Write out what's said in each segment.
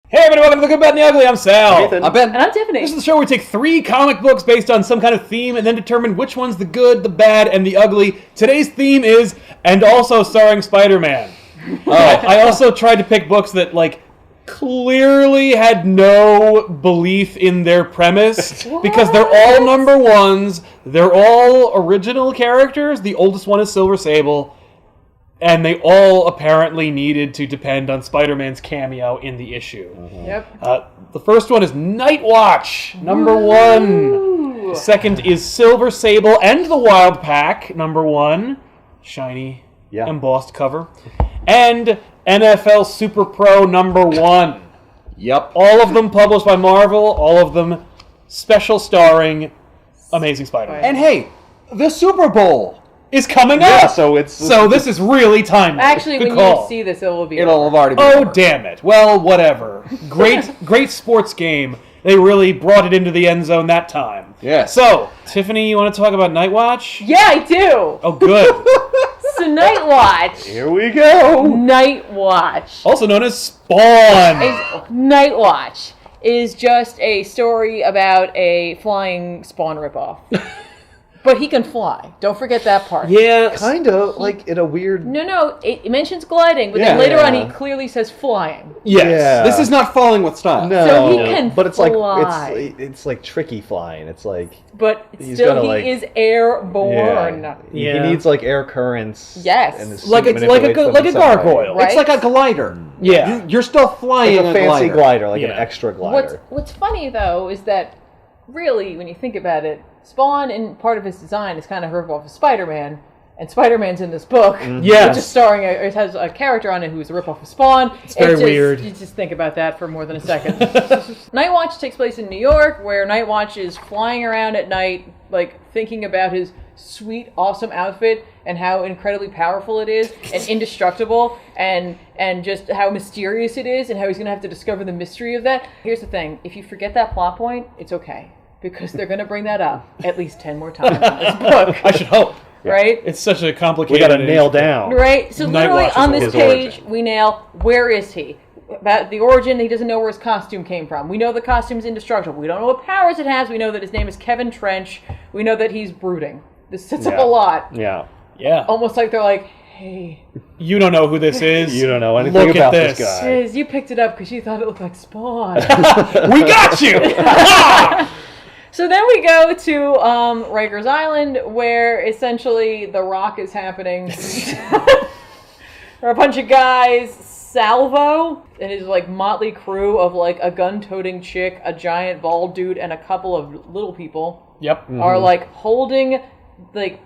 Hey everybody, welcome to The Good, Bad, and the Ugly. I'm Sal. Nathan. I'm Ben. And I'm Tiffany. This is the show where we take 3 comic books based on some kind of theme and then determine which one's the good, the bad, and the ugly. Today's theme is, and also starring Spider-Man. I also tried to pick books that, clearly had no belief in their premise because they're all number ones. They're all original characters. The oldest one is Silver Sable. And they all apparently needed to depend on Spider-Man's cameo in the issue. Mm-hmm. Yep. The first one is Nightwatch, number 1. The second is Silver Sable and the Wild Pack, number 1. Shiny, embossed cover. And NFL Super Pro, number 1. Yep. All of them published by Marvel, all of them special starring Amazing Spider-Man. And hey, the Super Bowl is coming yeah, up! So this is really timely. Actually, Good when call. you see this, it will be it'll have already been Oh, over. damn it. Well, whatever. Great sports game. They really brought it into the end zone that time. Yes. So, Tiffany, you want to talk about Nightwatch? Yeah, I do! Oh, good. So Nightwatch. Here we go. Nightwatch. Also known as Spawn. Nightwatch is just a story about a flying Spawn ripoff. But he can fly. Don't forget that part. Yeah. Kind of like in a weird. No, it mentions gliding, but Yeah. then later on he clearly says flying. Yes. Yeah. This is not falling with style. No, So he can but it's fly. like it's like tricky flying. It's like But He's still, gotta, he is airborne. Yeah. He needs like air currents. Yes. and his suit Like a manipulates them in some gargoyle. Right? It's like a glider. Yeah. You're still flying way. Like a fancy glider, like Yeah. an extra glider. What's funny though is that really, when you think about it, Spawn and part of his design is kind of a ripoff of Spider-Man, and Spider-Man's in this book. Yes. Which is starring it has a character on it who's a ripoff of Spawn. It's very weird. You just think about that for more than a second. Nightwatch takes place in New York, where Nightwatch is flying around at night, thinking about his sweet, awesome outfit and how incredibly powerful it is and indestructible and just how mysterious it is and how he's going to have to discover the mystery of that. Here's the thing. If you forget that plot point, it's okay. Because they're going to bring that up at least 10 more times in this book. I should hope. Right? It's such a complicated... We got to nail down. Right? So literally Nightwatch on is this his page, origin. we nail, where is he? About the origin, he doesn't know where his costume came from. We know the costume's indestructible. We don't know what powers it has. We know that his name is Kevin Trench. We know that he's brooding. This sets up a lot. Yeah. Yeah. Almost like they're like, hey, You don't know who this is. You don't know anything Look about at this guy. Liz, you picked it up because you thought it looked like Spawn. We got you! So then we go to Rikers Island, where essentially the Rock is happening. There are a bunch of guys, Salvo, and his motley crew of a gun-toting chick, a giant bald dude, and a couple of little people Yep. are holding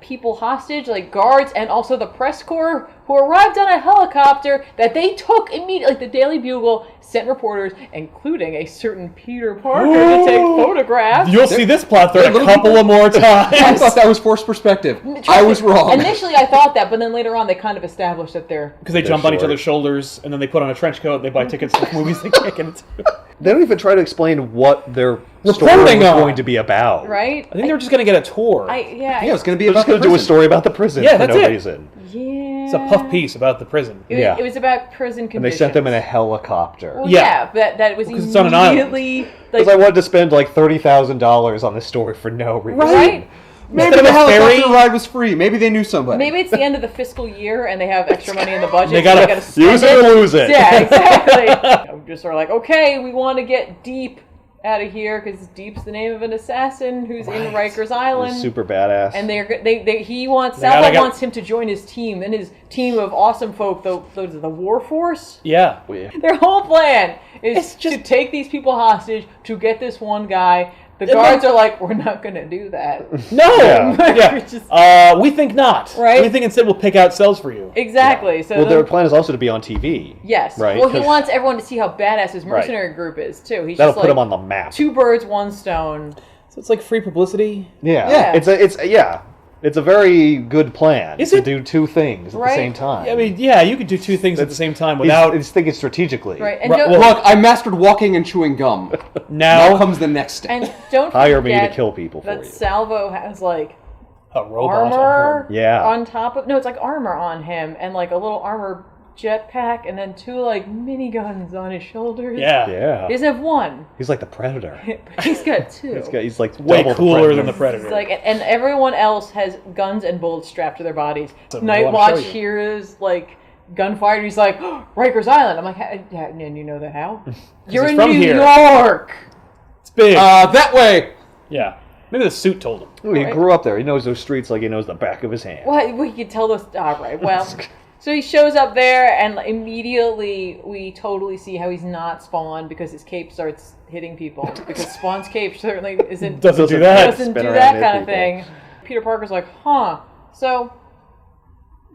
people hostage, guards, and also the press corps, who arrived on a helicopter that they took immediately. The Daily Bugle sent reporters, including a certain Peter Parker, to take photographs. You'll see this plot thread a couple of more times. I thought that was forced perspective. I was wrong. Initially, I thought that, but then later on, they kind of established that they're... Because they jump on each other's shoulders, and then they put on a trench coat, they buy tickets to movies they can't get into. They don't even try to explain what their story Reporting was on. going to be about. Right? I think they were just going to get a tour. Yeah, it's going to be They're about just going the to do a prison. story about the prison Yeah, for that's no it. reason. Yeah. It's a puff piece about the prison. It was about prison And conditions. they sent them in a helicopter. Well, Yeah. that was 'cause it's on an island. immediately... Because I wanted to spend $30,000 on this story for no reason. Right? Maybe Instead of the a ferry- helicopter ride was free. Maybe they knew somebody. Maybe it's the end of the fiscal year and they have extra money in the budget. They so gotta gotta spend Use it or lose it. Yeah, exactly. I'm just sort of okay, we want to get Deep out of here because Deep's the name of an assassin who's in Rikers Island. He's super badass. And Salvo gotta wants him to join his team. Then his team of awesome folk, the War Force. Yeah. Their whole plan is to take these people hostage to get this one guy. The guards are like, we're not going to do that. No! Yeah. We're just- We think not. Right? We think instead we'll pick out cells for you. Exactly. So Well, their plan is also to be on TV. yes. Right, Well, he 'cause- wants everyone to see how badass his mercenary group is too. He's That'll just put him on the map. 2 birds, 1 stone. So it's like free publicity. Yeah. Yeah. It's a very good plan Is to it? do 2 things at Right? the same time. I mean, yeah, you could do 2 things at the same time without... He's thinking strategically. Right. And Right, don't, well- Look, I mastered walking and chewing gum. Now Now comes the next step. and don't Hire me to forget kill people for that you. Salvo has a robot armor on Yeah. on top of... No, it's armor on him and a little armor jetpack and then 2 like miniguns on his shoulders. Yeah. Yeah. He doesn't have one. He's like the Predator. He's got 2. He's like Way double cooler than the Predator. It's like, and everyone else has guns and bullets strapped to their bodies. So I wanna Nightwatch show you. hears like gunfire, and he's like, oh, Rikers Island. I'm like, and you know that how? You're he's in from New here. York. It's big. That way. yeah. Maybe the suit told him. Ooh, he grew up there. He knows those streets like he knows the back of his hand. Well, we could tell those. All right. Well, so he shows up there, and immediately we totally see how he's not Spawn because his cape starts hitting people. Because Spawn's cape certainly isn't Doesn't do that. doesn't Spin do around that hit kind of people. thing. Peter Parker's like, huh. So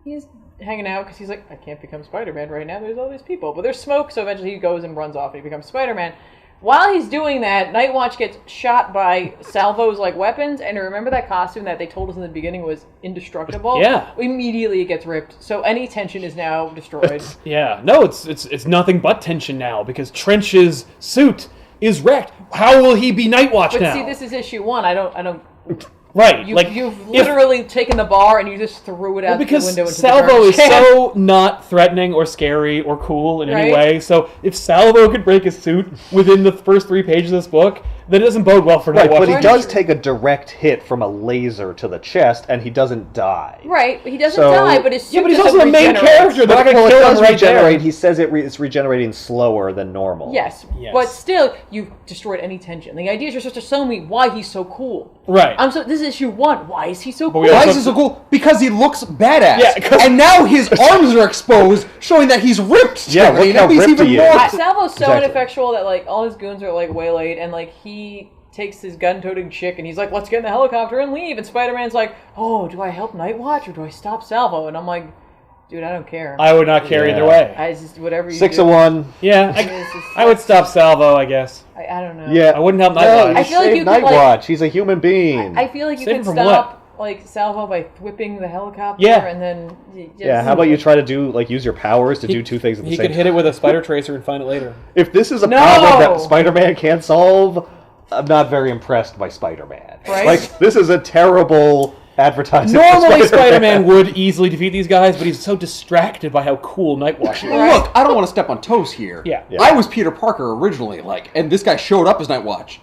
he's hanging out because he's like, I can't become Spider-Man right now. There's all these people, but there's smoke. So eventually he goes and runs off and he becomes Spider-Man. While he's doing that, Nightwatch gets shot by Salvo's like weapons, and remember that costume that they told us in the beginning was indestructible? Yeah. Immediately it gets ripped, so any tension is now destroyed. Yeah. No, it's nothing but tension now because Trench's suit is wrecked. How will he be Nightwatch But now? see, this is issue 1. I don't. right. You've literally taken the bar and you just threw it out the because window into Salvo the is so not threatening or scary or cool in any Right. way. So if Salvo could break his suit within the first 3 pages of this book, then it doesn't bode well for Right, Nightwatch. but he does take a direct hit from a laser to the chest, and he doesn't die. Right, he doesn't So- die, but his suit Yeah, but he's doesn't also the main regenerate. character. They're not going Well, to it kill does him right regenerate. there. He says it's regenerating slower than normal. Yes, Yes. but still, you've destroyed any tension. The idea is you're supposed to show me why he's so cool. Right. This is issue 1. Why is he so cool? we Why also- is he so cool? Because he looks badass. Yeah, 'cause- and now his arms are exposed, showing that he's ripped. Yeah, Tiffany. look how That means ripped even he more. is. Salvo's so Exactly. ineffectual that like all his goons are like waylaid, and like he takes his gun-toting chick and he's like, let's get in the helicopter and leave. And Spider-Man's like, oh, do I help Nightwatch or do I stop Salvo? And I'm like, dude, I don't care. I would not care Yeah. either way. I just, whatever you 6 do. of 1. Yeah, I would stop Salvo, I guess. I don't know. Yeah, I wouldn't help No, Nightwatch. you I feel like saved you could, like- Nightwatch. He's a human being. I feel like you Save can him from stop like Salvo by whipping the helicopter Yeah. and then you just, Yeah, how about you try to use your powers to do 2 things at the He same could time? hit it with a spider tracer and find it later. If this is a No! problem that Spider-Man can't solve, I'm not very impressed by Spider-Man. Right? Like, this is a terrible advertising. Normally, for Spider-Man would easily defeat these guys, but he's so distracted by how cool Nightwatch is. Well, look, I don't want to step on toes here. Yeah. I was Peter Parker originally, and this guy showed up as Nightwatch.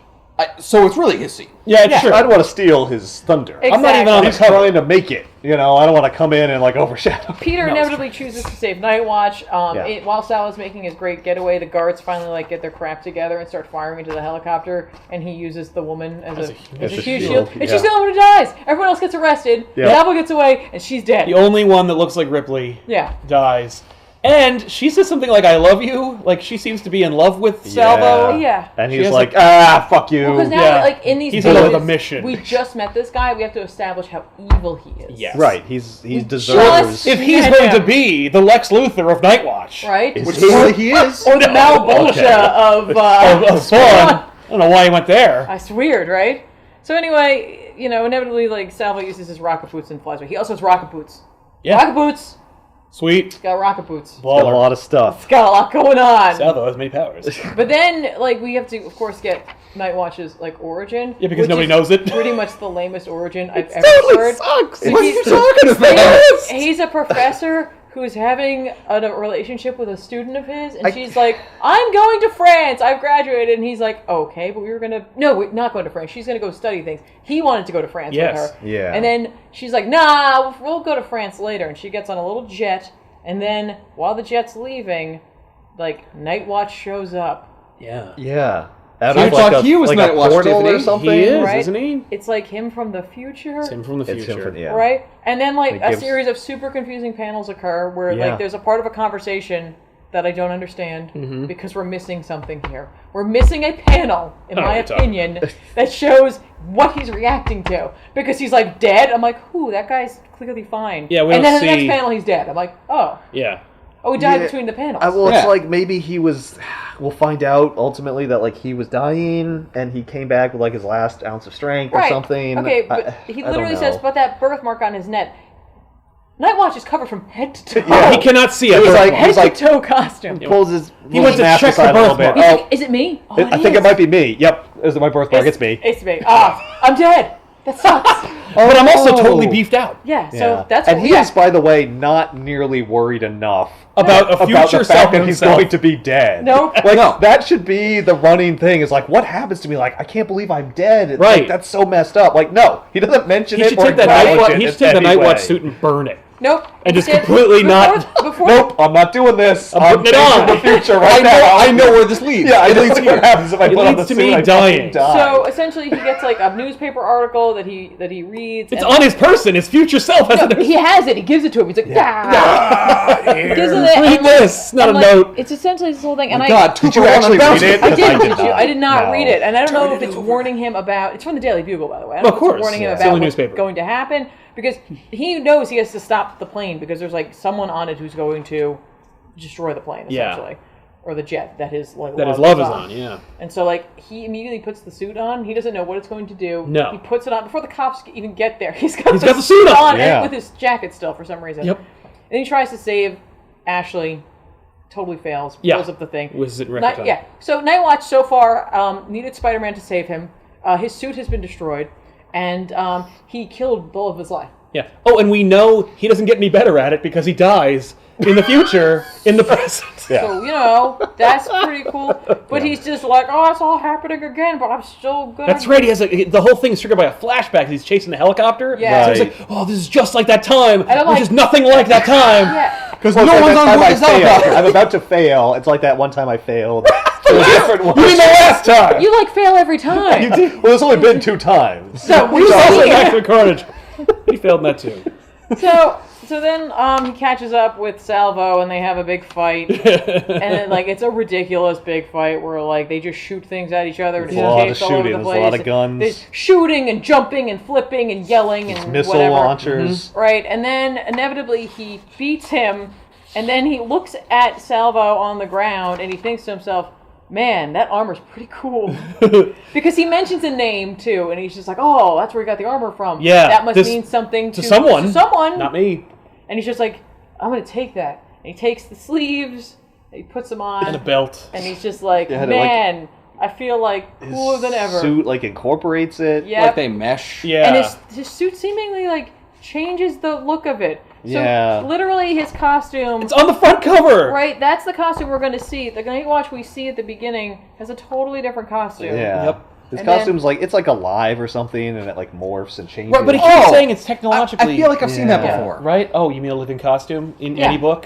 So it's really his scene. Yeah, it's true. I don't want to steal his thunder. Exactly. I'm not even on the He's cover. trying to make it. I don't want to come in and overshadow. Peter inevitably chooses to save Nightwatch. Yeah. While Sal is making his great getaway, the guards finally get their crap together and start firing into the helicopter, and he uses the woman as a huge shield. And she's the only one who dies. Everyone else gets arrested. Yeah. Salvo gets away, and she's dead. The only one that looks like Ripley Yeah. dies. And she says something like, I love you. Like, she seems to be in love with Salvo. Yeah. And She he's has like, a- fuck you. Because now, Yeah. in these He's pages, in love with a mission. we just met this guy. We have to establish how evil he is. Yes. Right, he deserves... If he's Yeah. going to be the Lex Luthor of Nightwatch. Right? Is Which he- clearly he is. Or the Malbolgia Okay. of Of Spawn. I don't know why he went there. That's weird, right? So anyway, inevitably, Salvo uses his rocket boots and flies away. He also has rocket boots. Yeah. Rocket boots. Sweet. Got rocket boots. Got a Baller. lot of stuff. It's got a lot going on. Salvo has many powers. But then, we have to, of course, get Nightwatch's origin. Yeah, because which nobody is knows it. Pretty much the lamest origin I've ever Totally heard. sucks. What are you He's- talking about? He's a professor who's having a relationship with a student of his, and she's like, I'm going to France, I've graduated, and he's like, okay, but we're not going to France, she's going to go study things. He wanted to go to France with her. Yeah. And then she's like, nah, we'll go to France later, and she gets on a little jet, and then, while the jet's leaving, Nightwatch shows up. Yeah. Yeah. Out I of thought he was a Nightwatch, portal or Tiffany. something. He is, Right? isn't he? It's like him from the future. It's him from the It's him future. from- yeah. Right? And then, It a gives- series of super confusing panels occur where, Yeah. there's a part of a conversation that I don't understand Mm-hmm. because we're missing something here. We're missing a panel, in I know my what you're talking opinion, that shows what he's reacting to. Because he's, dead. I'm like, whoo, that guy's clearly fine. Yeah, we and don't then in the see- next panel, he's dead. I'm like, oh. Yeah. Oh, he died Yeah. between the panels. Well, Yeah. it's like maybe he was. We'll find out ultimately that he was dying and he came back with his last ounce of strength or Right. something. Okay, but he I don't literally know. says, but that birthmark on his neck. Nightwatch is covered from head to toe. Yeah. He cannot see It a was like- birthmark. he was Head to toe costume. Pulls his He went to mask check the aside a little bit. birthmark. He's Oh, like, is it me? Oh, I think it might be me. Yep, is it my birthmark? It's me. It's me. I'm dead. That sucks. but I'm also totally beefed out. Yeah, so that's and what he is, by the way, not nearly worried enough About a future about the self fact that he's himself. going to be dead. Nope. Like, No. that should be the running thing. Is like, what happens to me? Like, I can't believe I'm dead. It's Right. like, that's so messed up. Like, no, he doesn't mention He it should or take that acknowledge Nightwatch. it He in should take the any Nightwatch way. suit and burn it. Nope. And just Instead, completely not- Before, Nope, I'm not doing this. I'm putting it on. changing the future right now. I know where this leads. Yeah, I It know leads what here. happens if I It put on the leads to suit. me I dying. fucking die. So essentially, he gets like a newspaper article that he reads. It's and on his person. His future self has No, it. he has it. He gives it to him. He's like, gives him it, Read and, this, not and, a like, note. It's essentially this whole thing. And God, Did you actually read it? I Because did. I did not No. read it, and I don't know if it's warning him about. It's from the Daily Bugle, by the way. I don't Of know if course, it's warning him yeah. about Silly what's newspaper. going to happen because he knows he has to stop the plane because there's like someone on it who's going to destroy the plane, Yeah. essentially, or the jet that his like That his love is on, yeah. And so like he immediately puts the suit on. He doesn't know what it's going to do. No. He puts it on before the cops even get there. He's got got the suit on. Yeah. and with his jacket still for some reason. Yep. And he tries to save Ashley. Totally fails. Yeah. Blows up the thing. Was it record time? Yeah. So Nightwatch so far needed Spider-Man to save him. His suit has been destroyed, and he killed the love of his life. Yeah. Oh, and we know he doesn't get any better at it because he dies in the future in the present. Yeah. So, you know, that's pretty cool. But he's just like, oh, it's all happening again, but I'm still good. That's right. He has the whole thing is triggered by a flashback. He's chasing the helicopter. Yeah. So he's like, oh, this is just like that time, And I'm which like- is nothing like that time. Yeah. Because Well, no it's one's like on that board time this I failed. helicopter. I'm about to fail. It's like that one time I failed. So a different one. You mean the last time? You, like, fail every time. Well, it's only been 2 times. So, He was also Master Carnage. He failed in that too. So then he catches up with Salvo and they have a big fight. And then like it's a ridiculous big fight where like they just shoot things at each other and There's a lot of escapes all over shooting, the there's place. a lot of guns. There's shooting and jumping and flipping and yelling and Missile whatever. launchers. Right, and then inevitably he beats him and then he looks at Salvo on the ground and he thinks to himself, man, that armor's pretty cool. Because he mentions a name too, and he's just like, oh, that's where he got the armor from. Yeah, That must this- mean something To someone. Not Not me. and he's just like, I'm going to take that. And he takes the sleeves, and he puts them on, And a belt. and he's just like, Yeah, man, I feel like cooler than ever. Suit like incorporates it. Yep. Like they mesh. Yeah. And his suit seemingly like changes the look of it. So Yeah. literally his costume, It's on the front cover. right, that's the costume we're going to see. The Nightwatch we see at the beginning has a totally different costume. Yeah. Yep. His And then- costume's like, it's like alive or something, and it like morphs and changes. Right, but he keeps Oh! saying it's technologically. I feel like I've seen that Yeah. before. Right? Oh, you mean a living costume in Yeah. any book?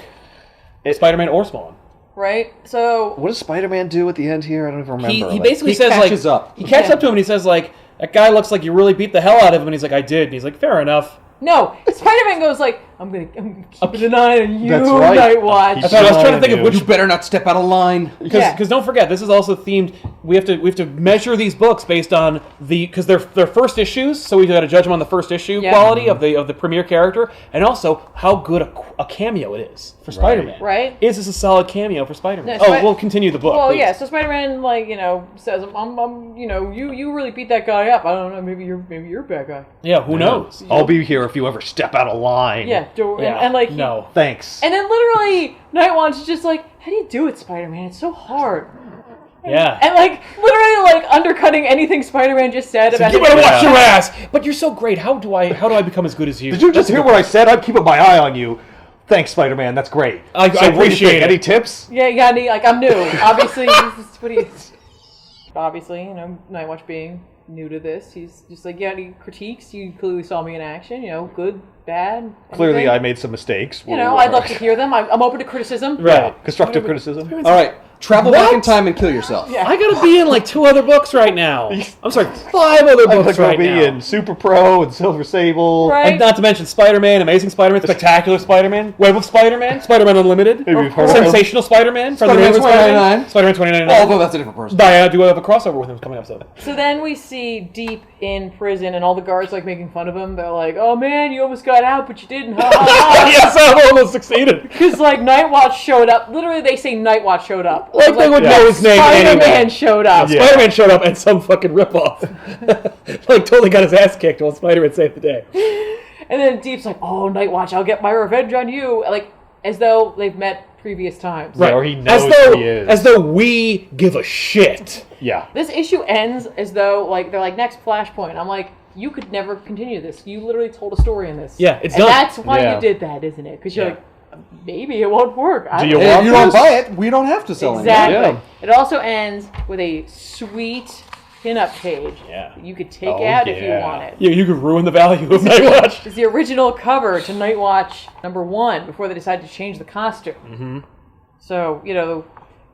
Spider-Man or Spawn. Right? So, What does Spider-Man do at the end here? I don't even remember. He Like, basically he says catches like up. he catches Yeah. up to him and he says like that guy looks like you really beat the hell out of him and he's like I did and he's like fair enough. no, Spider-Man goes like, I'm keeping an eye on you, That's right. Nightwatch. I was trying to think of You. which You better not step out of line. because Yeah. don't forget this is also themed. We have to measure these books based on because they're first issues, so we got to judge them on the first issue Yeah. quality of the premier character and also how good a cameo it is for Spider-Man. Right. Is this a solid cameo for Spider-Man? No, We'll continue the book. Well, please. yeah. So Spider-Man, like, says, "I'm, you really beat that guy up. I don't know. Maybe you're a bad guy." Yeah. Who knows? I'll be here if you ever step out of line. Yeah. Yeah. And like, no. Thanks. and then literally, Nightwatch is just like, "How do you do it, Spider-Man? It's so hard." Yeah. And like, literally, like undercutting anything Spider-Man just said about You him. better watch your ass. But you're so great. How do I become as good as you? Did you just hear what I said? I'm keeping my eye on you. Thanks, Spider-Man. That's great. I what do you appreciate think? it. Any tips? Yeah, yeah. Like, I'm new. Obviously, this is what he's. Obviously, Nightwatch being new to this, he's just like, yeah. Any critiques? You clearly saw me in action. Good, bad. Clearly, anything? I made some mistakes. I'd love to hear them. I'm open to criticism. Right. Constructive criticism. All right, travel back in time and kill yourself. Yeah. I gotta be in like 2 other books right now. I'm sorry, 5 other I'm books gonna right be now. in Super Pro and Silver Sable. Right. And not to mention Spider-Man, Amazing Spider-Man, Spectacular Spider-Man, Web of Spider-Man, Spider-Man Unlimited, Maybe you've heard of Sensational Spider-Man, from the Spider-Man Amazing Spider-Man, 2099. Spider-Man 2099. Although that's a different person. I do have a crossover with him coming up soon. So then we see Deep in prison, and all the guards like making fun of him. They're like, "Oh man, you almost got out, but you didn't." Ha ha ha! Yes, I almost succeeded. Because like Nightwatch showed up. Literally, they say Nightwatch showed up. Like they would know his name Spider-Man anyway. showed up. Yeah. Spider-Man showed up and some fucking ripoff. Like totally got his ass kicked while Spider-Man saved the day. And then Deep's like, "Oh, Nightwatch, I'll get my revenge on you." Like as though they've met previous times. Right. Or he knows as he is. As though we give a shit. Yeah. This issue ends as though like they're like next Flashpoint. I'm like, you could never continue this. You literally told a story in this. Yeah, it's and done. that's why Yeah. you did that, isn't it? Because you're Yeah. like, maybe it won't work. I Do don't you know. And if you don't this? buy it, we don't have to sell it. Exactly. Yeah. It also ends with a sweet pin-up page Yeah. that you could take Oh, out if you yeah. wanted. Yeah, you could ruin the value of Nightwatch. It's the original cover to Nightwatch #1 before they decided to change the costume. Mm-hmm. So,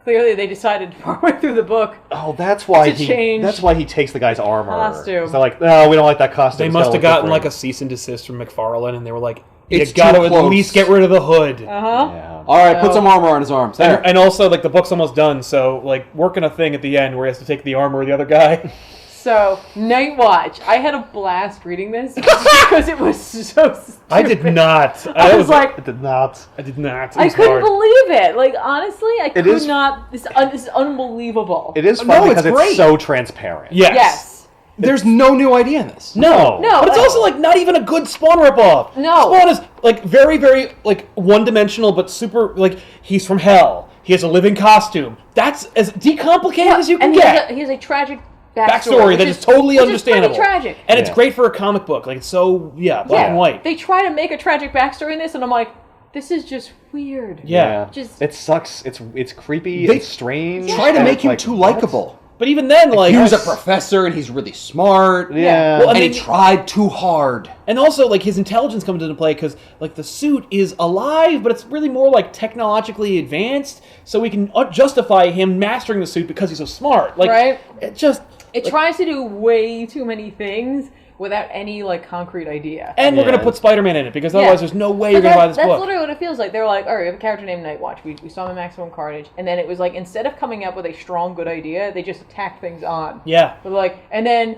clearly they decided partway through the book. Oh, that's why To change That's why he takes the guy's armor. costume. So they're like, no, we don't like that costume. They It's must gotta have look gotten different." like a cease and desist from McFarlane, and they were like, "You It's got to too at close. least get rid of the hood." Uh-huh. Yeah. All right, put So- some armor on his arms. There. And also, like, the book's almost done, so, like, working a thing at the end where he has to take the armor of the other guy. So, Nightwatch. I had a blast reading this because it was so stupid. I did not. I was like, It did not. I did not. It I was couldn't hard. believe it. Like, honestly, I could is- not. This is unbelievable. It is No, fun it's because great. it's so transparent. Yes. Yes. There's no new idea in this. No. No, But it's also, like, not even a good Spawn ripoff. No. Spawn is, like, very, very, like, one-dimensional, but super, like, he's from hell. He has a living costume. That's as decomplicated as you can and get. he has a tragic Backstory which that is totally which understandable. Is pretty tragic. And it's Yeah. great for a comic book. Like, it's so, black and white. They try to make a tragic backstory in this, and I'm like, this is just weird. Yeah. Just- it sucks. It's creepy. They It's strange. Try to and make it's him like, too what? likable. But even then, like... He was a professor and he's really smart. Yeah. Well, And I he mean- tried too hard. And also, like, his intelligence comes into play because, like, the suit is alive, but it's really more, like, technologically advanced, so we can justify him mastering the suit because he's so smart. Like, Right. it just... It tries to do way too many things without any, like, concrete idea. And we're Yeah. going to put Spider-Man in it, because otherwise there's no way you're But going to buy this that's book. literally what it feels like. They were like, all right, we have a character named Nightwatch. We saw him in Maximum Carnage. And then it was like, instead of coming up with a strong, good idea, they just attack things on. Yeah. But like, and then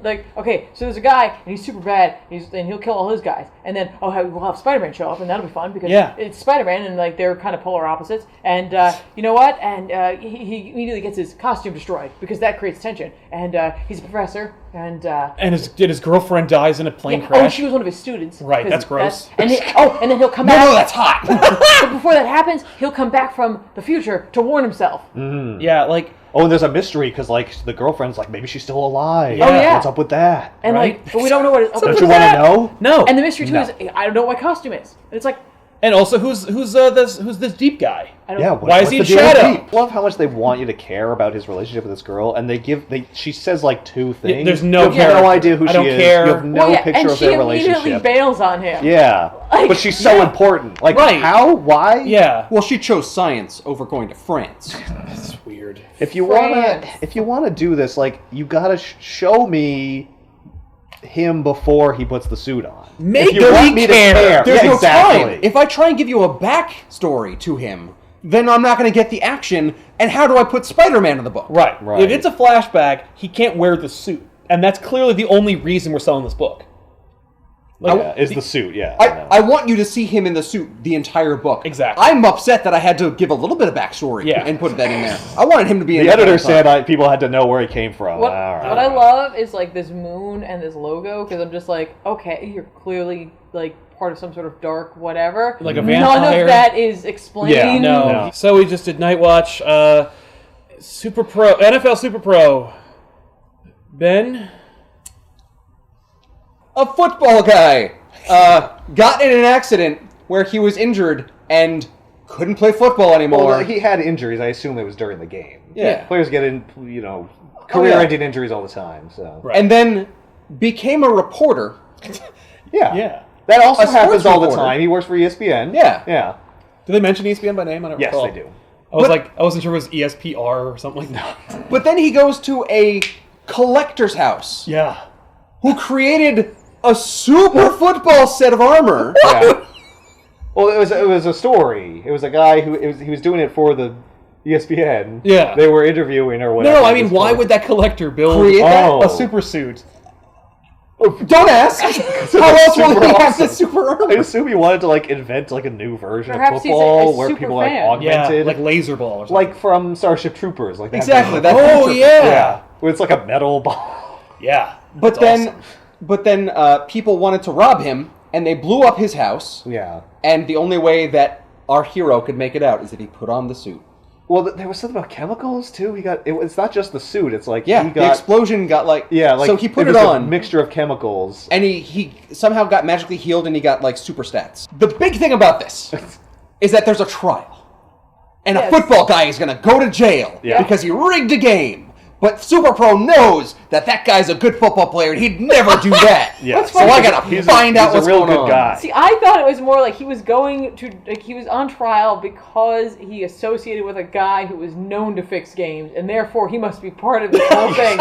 like, okay, so there's a guy, and he's super bad, and he'll kill all his guys. And then, we'll have Spider-Man show up, and that'll be fun, because Yeah. it's Spider-Man, and like, they're kind of polar opposites. And you know what? And he immediately gets his costume destroyed, because that creates tension. And he's a professor, and his girlfriend dies in a plane oh, crash. she was one of his students. Right, 'cause that's gross. and then he'll come No, back. no, that's hot. But before that happens, he'll come back from the future to warn himself. Yeah, like... Oh, and there's a mystery because like the girlfriend's like maybe she's still alive. Oh, yeah. What's up with that? And Right. like, but we don't know what it is. Don't you want to know? No. And the mystery too No. is, I don't know what costume is. And it's like, And also, who's this deep guy? I don't. Yeah. Why is he in what's the deal with shadow? Pete? I love how much they want you to care about his relationship with this girl, and she says like two things. There's no you have no character. idea who I she don't is. care. You have no Well, yeah, picture and of she their immediately relationship. bails on him. Yeah, Like, but she's so yeah. important. Like Right. how? Why? Yeah. Well, she chose science over going to France. That's weird. If you France. wanna do this, like you gotta show me him before he puts the suit on. Make if you me want me to care. care, There's yeah, no exactly. time. If I try and give you a backstory to him, then I'm not going to get the action. And how do I put Spider-Man in the book? Right. Right. If it's a flashback, he can't wear the suit. And that's clearly the only reason we're selling this book. Like, Yeah, is the suit? Yeah, I want you to see him in the suit the entire book. Exactly. I'm upset that I had to give a little bit of backstory Yeah. and put that in there. I wanted him to be in the it editor the whole time. said people had to know where he came from. What, All right. what I love is like this moon and this logo, because I'm just like, okay, you're clearly like part of some sort of dark whatever. Like a None vampire. of that is explained. Yeah, No. No. So we just did Nightwatch. Super Pro. NFL Super Pro. Ben? A football guy got in an accident where he was injured and couldn't play football anymore. Well, he had injuries. I assume it was during the game. Yeah. Players get career-ending yeah. injuries all the time. So Right. And then became a reporter. yeah, Yeah. that also A sports happens all the reporter. time. He works for ESPN. Yeah. yeah. Do they mention ESPN by name? I don't Yes, recall. they do. I wasn't sure if it was ESPR or something like that. But then he goes to a collector's house Yeah. who created a super football set of armor. Yeah. Well, it was a story. It was a guy he was doing it for the ESPN. Yeah. They were interviewing or whatever. No, I mean, why would that collector build Create that? a super suit? Don't ask. How else will super he have awesome. the super I armor? assume he wanted to like invent like a new version Perhaps of he's a football where super people like fan. Yeah, augmented, like laser ball or something. like from Starship Troopers, like that Exactly. version. That Oh, yeah. where it's like a metal ball. Yeah. But That's then people wanted to rob him, and they blew up his house. Yeah. And the only way that our hero could make it out is if he put on the suit. Well, there was something about chemicals too. It's not just the suit. It's like Yeah, he the got explosion got like... yeah, like so he put it was on. a mixture of chemicals. And he somehow got magically healed and he got like super stats. The big thing about this is that there's a trial. And a football guy is going to go to jail because he rigged a game. But Super Pro knows that guy's a good football player and he'd never do that. So I got to find out what's going on. Guy. See, I thought it was more like he was he was on trial because he associated with a guy who was known to fix games, and therefore he must be part of this whole thing.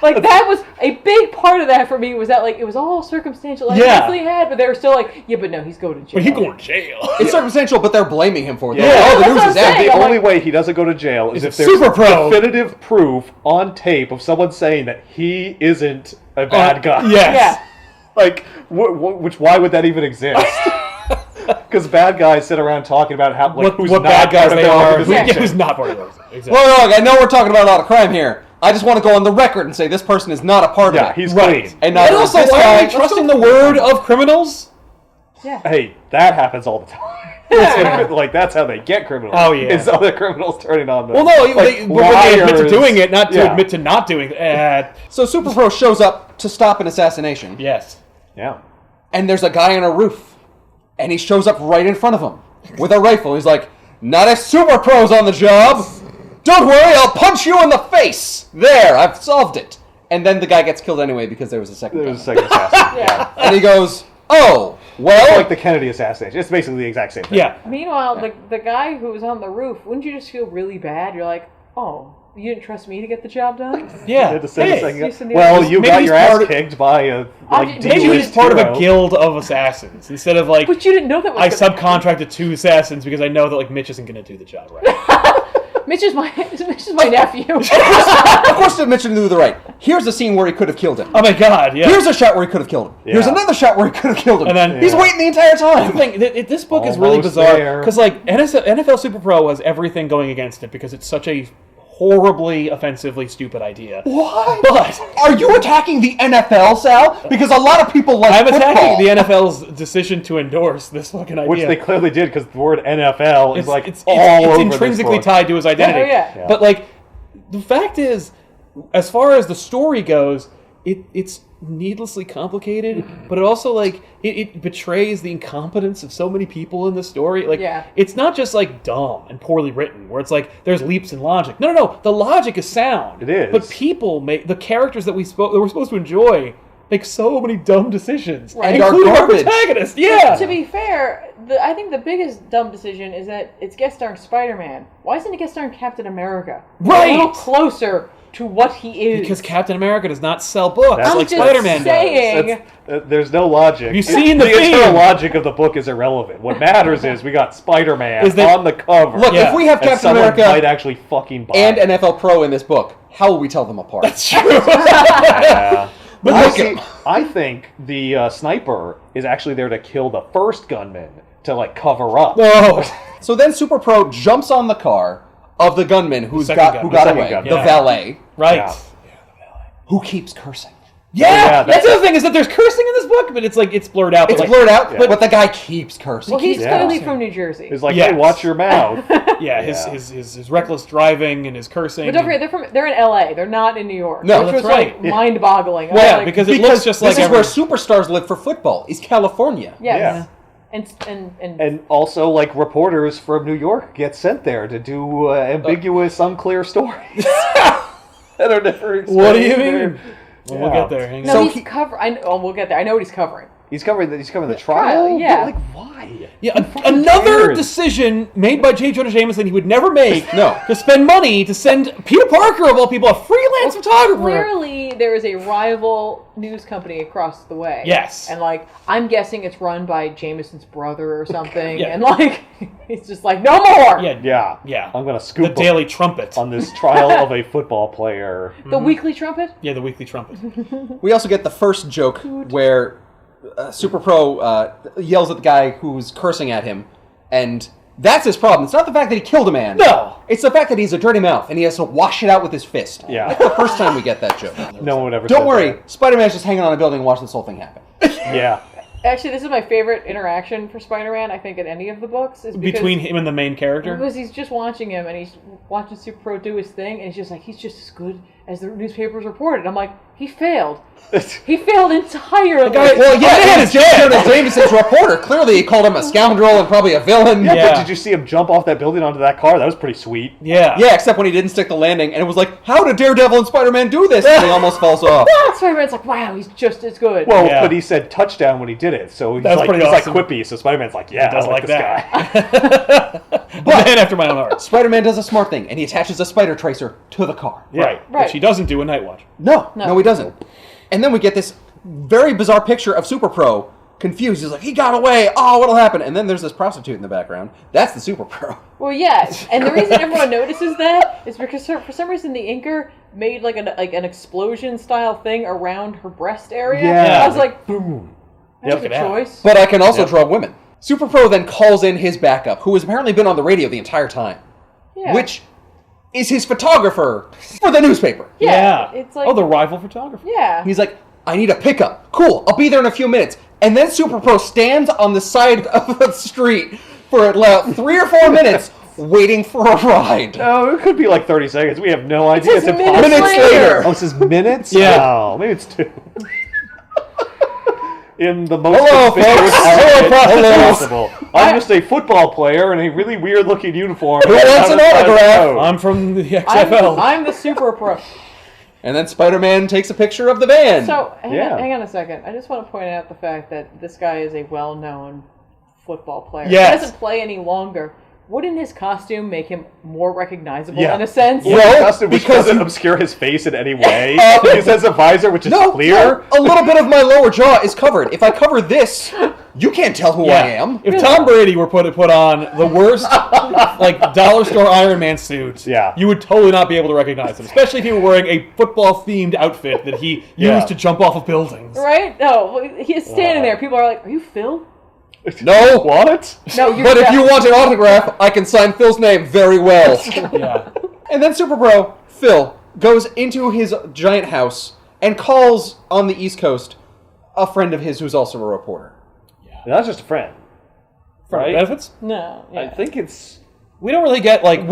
Like, that was a big part of that for me, was that, like, it was all circumstantial. Like, that's what he had, but they were still like, yeah, but no, he's going to jail. But he's going to jail. It's circumstantial, but they're blaming him for it. Yeah. The news is out. The only way he doesn't go to jail is if there's Super Pro. definitive proof on tape of someone saying that he isn't a bad guy. Yes. Yeah. Like, why would that even exist? Because bad guys sit around talking about how who's what not bad guys part of they their are. organization. Who's not part of those. Exactly. Well, look, I know we're talking about a lot of crime here. I just want to go on the record and say this person is not a part of Yeah, it. he's Right. clean. And neither is also, this why guy. are we trusting the word of criminals? Yeah. Hey, that happens all the time. Like, that's how they get criminals. Oh, yeah. Is other criminals turning on them. Well, no, Like, but when they admit to liars. doing it, not to Yeah. admit to not doing it. So Super Pro shows up to stop an assassination. Yes. Yeah. And there's a guy on a roof. And he shows up right in front of him with a rifle. He's like, not if Super Pro's on the job. Don't worry, I'll punch you in the face. There, I've solved it. And then the guy gets killed anyway because there was a second It guy. was a second assassin. Yeah. And he goes, oh, well. It's like the Kennedy assassination. It's basically the exact same thing. Yeah. Meanwhile, the guy who was on the roof, wouldn't you just feel really bad? You're like, oh, you didn't trust me to get the job done? Yeah. They had to send a Hey, second guy. you send the Well, others. you Maybe got he's your ass part of- kicked by a like Maybe maybe he was D-list part of a hero. guild of assassins instead of like. But you didn't know that was I gonna happen. subcontracted 2 assassins because I know that like Mitch isn't going to do the job right. Mitch is my nephew. Of course, to mention to the right. Here's a scene where he could have killed him. Oh my god! Yeah. Here's a shot where he could have killed him. Here's Yeah. another shot where he could have killed him. And then- he's Yeah. waiting the entire time. The thing, this book is really Almost bizarre there. because like NFL Super Pro has everything going against it because it's such a horribly, offensively stupid idea. What? But Are you attacking the NFL, Sal? Because a lot of people like I'm football. attacking the NFL's decision to endorse this fucking idea. Which they clearly did because the word NFL is like it's all over intrinsically this book. tied to his identity. Oh, yeah. Yeah. But like, the fact is, as far as the story goes, it's needlessly complicated. But it also like it betrays the incompetence of so many people in the story. Like, Yeah. it's not just like dumb and poorly written, where it's like there's leaps in logic. No. The logic is sound. It is. But people make the characters that we're supposed to enjoy make so many dumb decisions, Right. And are including our garbage. protagonist. Yeah. To be fair, I think the biggest dumb decision is that it's guest starring Spider-Man. Why isn't it guest starring Captain America? Right. A little closer to what he is. Because Captain America does not sell books That's- like I'm just Spider-Man does. saying. There's no logic. You've seen the internal theme. logic of the book is irrelevant. What matters is we got Spider-Man Is that- on the cover. Look, Yeah. if we have and Captain someone America might actually fucking buy and it. NFL Pro in this book, how will we tell them apart? That's true. Yeah. But I, look, see, I think the sniper is actually there to kill the first gunman to like cover up. oh, So then Super Pro jumps on the car of the gunman who second got gunman. who got The second away, gunman. the Yeah. valet, right. Yeah. who keeps cursing. Yeah, yeah, that's the other thing is that there's cursing in this book, but it's like it's blurred out. It's but like, blurred out, Yeah. but the guy keeps cursing. Well, he's Yeah. clearly from New Jersey. It's like, Yes. hey, watch your mouth. Yeah, Yeah. his reckless driving and his cursing. But don't forget, they're in LA. They're not in New York. No, which that's was right. like mind-boggling. I was yeah, like, because it looks just like this is every, where superstars live for football. Is California. yes. Yeah. And And also, like, reporters from New York get sent there to do ambiguous, unclear stories that are never explained. What do you mean? Well, we'll Yeah. get there. Hang no, on. So he's covering. Oh, we'll get there. I know what he's covering. He's covering the trial. trial, yeah. But, like, why? Yeah, another cares? decision made by J. Jonah Jameson he would never make. No. To spend money to send Peter Parker, of all people, a freelance photographer. Clearly, there is a rival news company across the way. Yes. And, like, I'm guessing it's run by Jameson's brother or something. Yeah. And, like, he's just like, no more! Yeah, Yeah. Yeah. I'm going to the scoop Daily Trumpet. on this trial of a football player. The Weekly Trumpet? Yeah, the Weekly Trumpet. We also get the first joke where Super Pro yells at the guy who's cursing at him, and that's his problem. It's not the fact that he killed a man. No. It's the fact that he's a dirty mouth, and he has to wash it out with his fist. Yeah. That's the first time we get that joke. No one ever Don't said worry, that. Spider-Man's just hanging on a building and watching this whole thing happen. Yeah. Actually, this is my favorite interaction for Spider-Man, I think, in any of the books. Is Between him and the main character? Because he's just watching him, and he's watching Super Pro do his thing, and he's just like, he's just as good as the newspapers reported. I'm like, he failed. He failed entirely. Well, yeah, it's Jonah Jameson's reporter. Clearly, he called him a scoundrel and probably a villain. Yeah, but did you see him jump off that building onto that car? That was pretty sweet. Yeah. Yeah, except when he didn't stick the landing, and it was like, how did Daredevil and Spider-Man do this? And he almost falls off. Spider-Man's like, wow, he's just as good. Well, but he said touchdown when he did it, so he's like quippy. So Spider-Man's like, yeah, does I like this that. guy. Man after my own heart. Spider-Man does a smart thing, and he attaches a spider tracer to the car. Right. Which he doesn't do in Nightwatch. No, he doesn't. And then we get this very bizarre picture of Super Pro confused. He's like, he got away. Oh, what'll happen? And then there's this prostitute in the background. That's the Super Pro. Well, yeah, and the reason everyone notices that is because for some reason the inker made like an explosion style thing around her breast area. Yeah. I was like, boom. That's a choice. But I can also draw women. Super Pro then calls in his backup, who has apparently been on the radio the entire time. Yeah. Which is his photographer for the newspaper. Yeah. It's like, the rival photographer. Yeah. He's like, I need a pickup. Cool, I'll be there in a few minutes. And then Super Pro stands on the side of the street for about 3 or 4 minutes waiting for a ride. Oh, it could be like 30 seconds. We have no idea. It's impossible. Minutes later. Oh, it says minutes? Yeah. Oh, maybe it's 2. In the most Hello, conspicuous folks. outfit possible. I'm just a football player in a really weird-looking uniform. Who wants an autograph? I'm from the XFL. I'm the Super Pro. And then Spider-Man takes a picture of the van. So, hang on a second. I just want to point out the fact that this guy is a well-known football player. Yes. He doesn't play any longer. Wouldn't his costume make him more recognizable in a sense? Yeah, No, costume which because doesn't obscure his face in any way. He just has a visor which is clear. No, a little bit of my lower jaw is covered. If I cover this, you can't tell who I am. If Tom Brady were put on the worst, dollar store Iron Man suit, you would totally not be able to recognize him. Especially if he were wearing a football-themed outfit that he used to jump off of buildings. Right? No, he's standing there. People are like, "Are you Phil?" No. What? No, But if you want an autograph, I can sign Phil's name very well. Yeah. And then Super Pro, Phil, goes into his giant house and calls on the East Coast a friend of his who's also a reporter. Not just a friend. Right? Benefits? No. Yeah. I think it's... We don't really get, I don't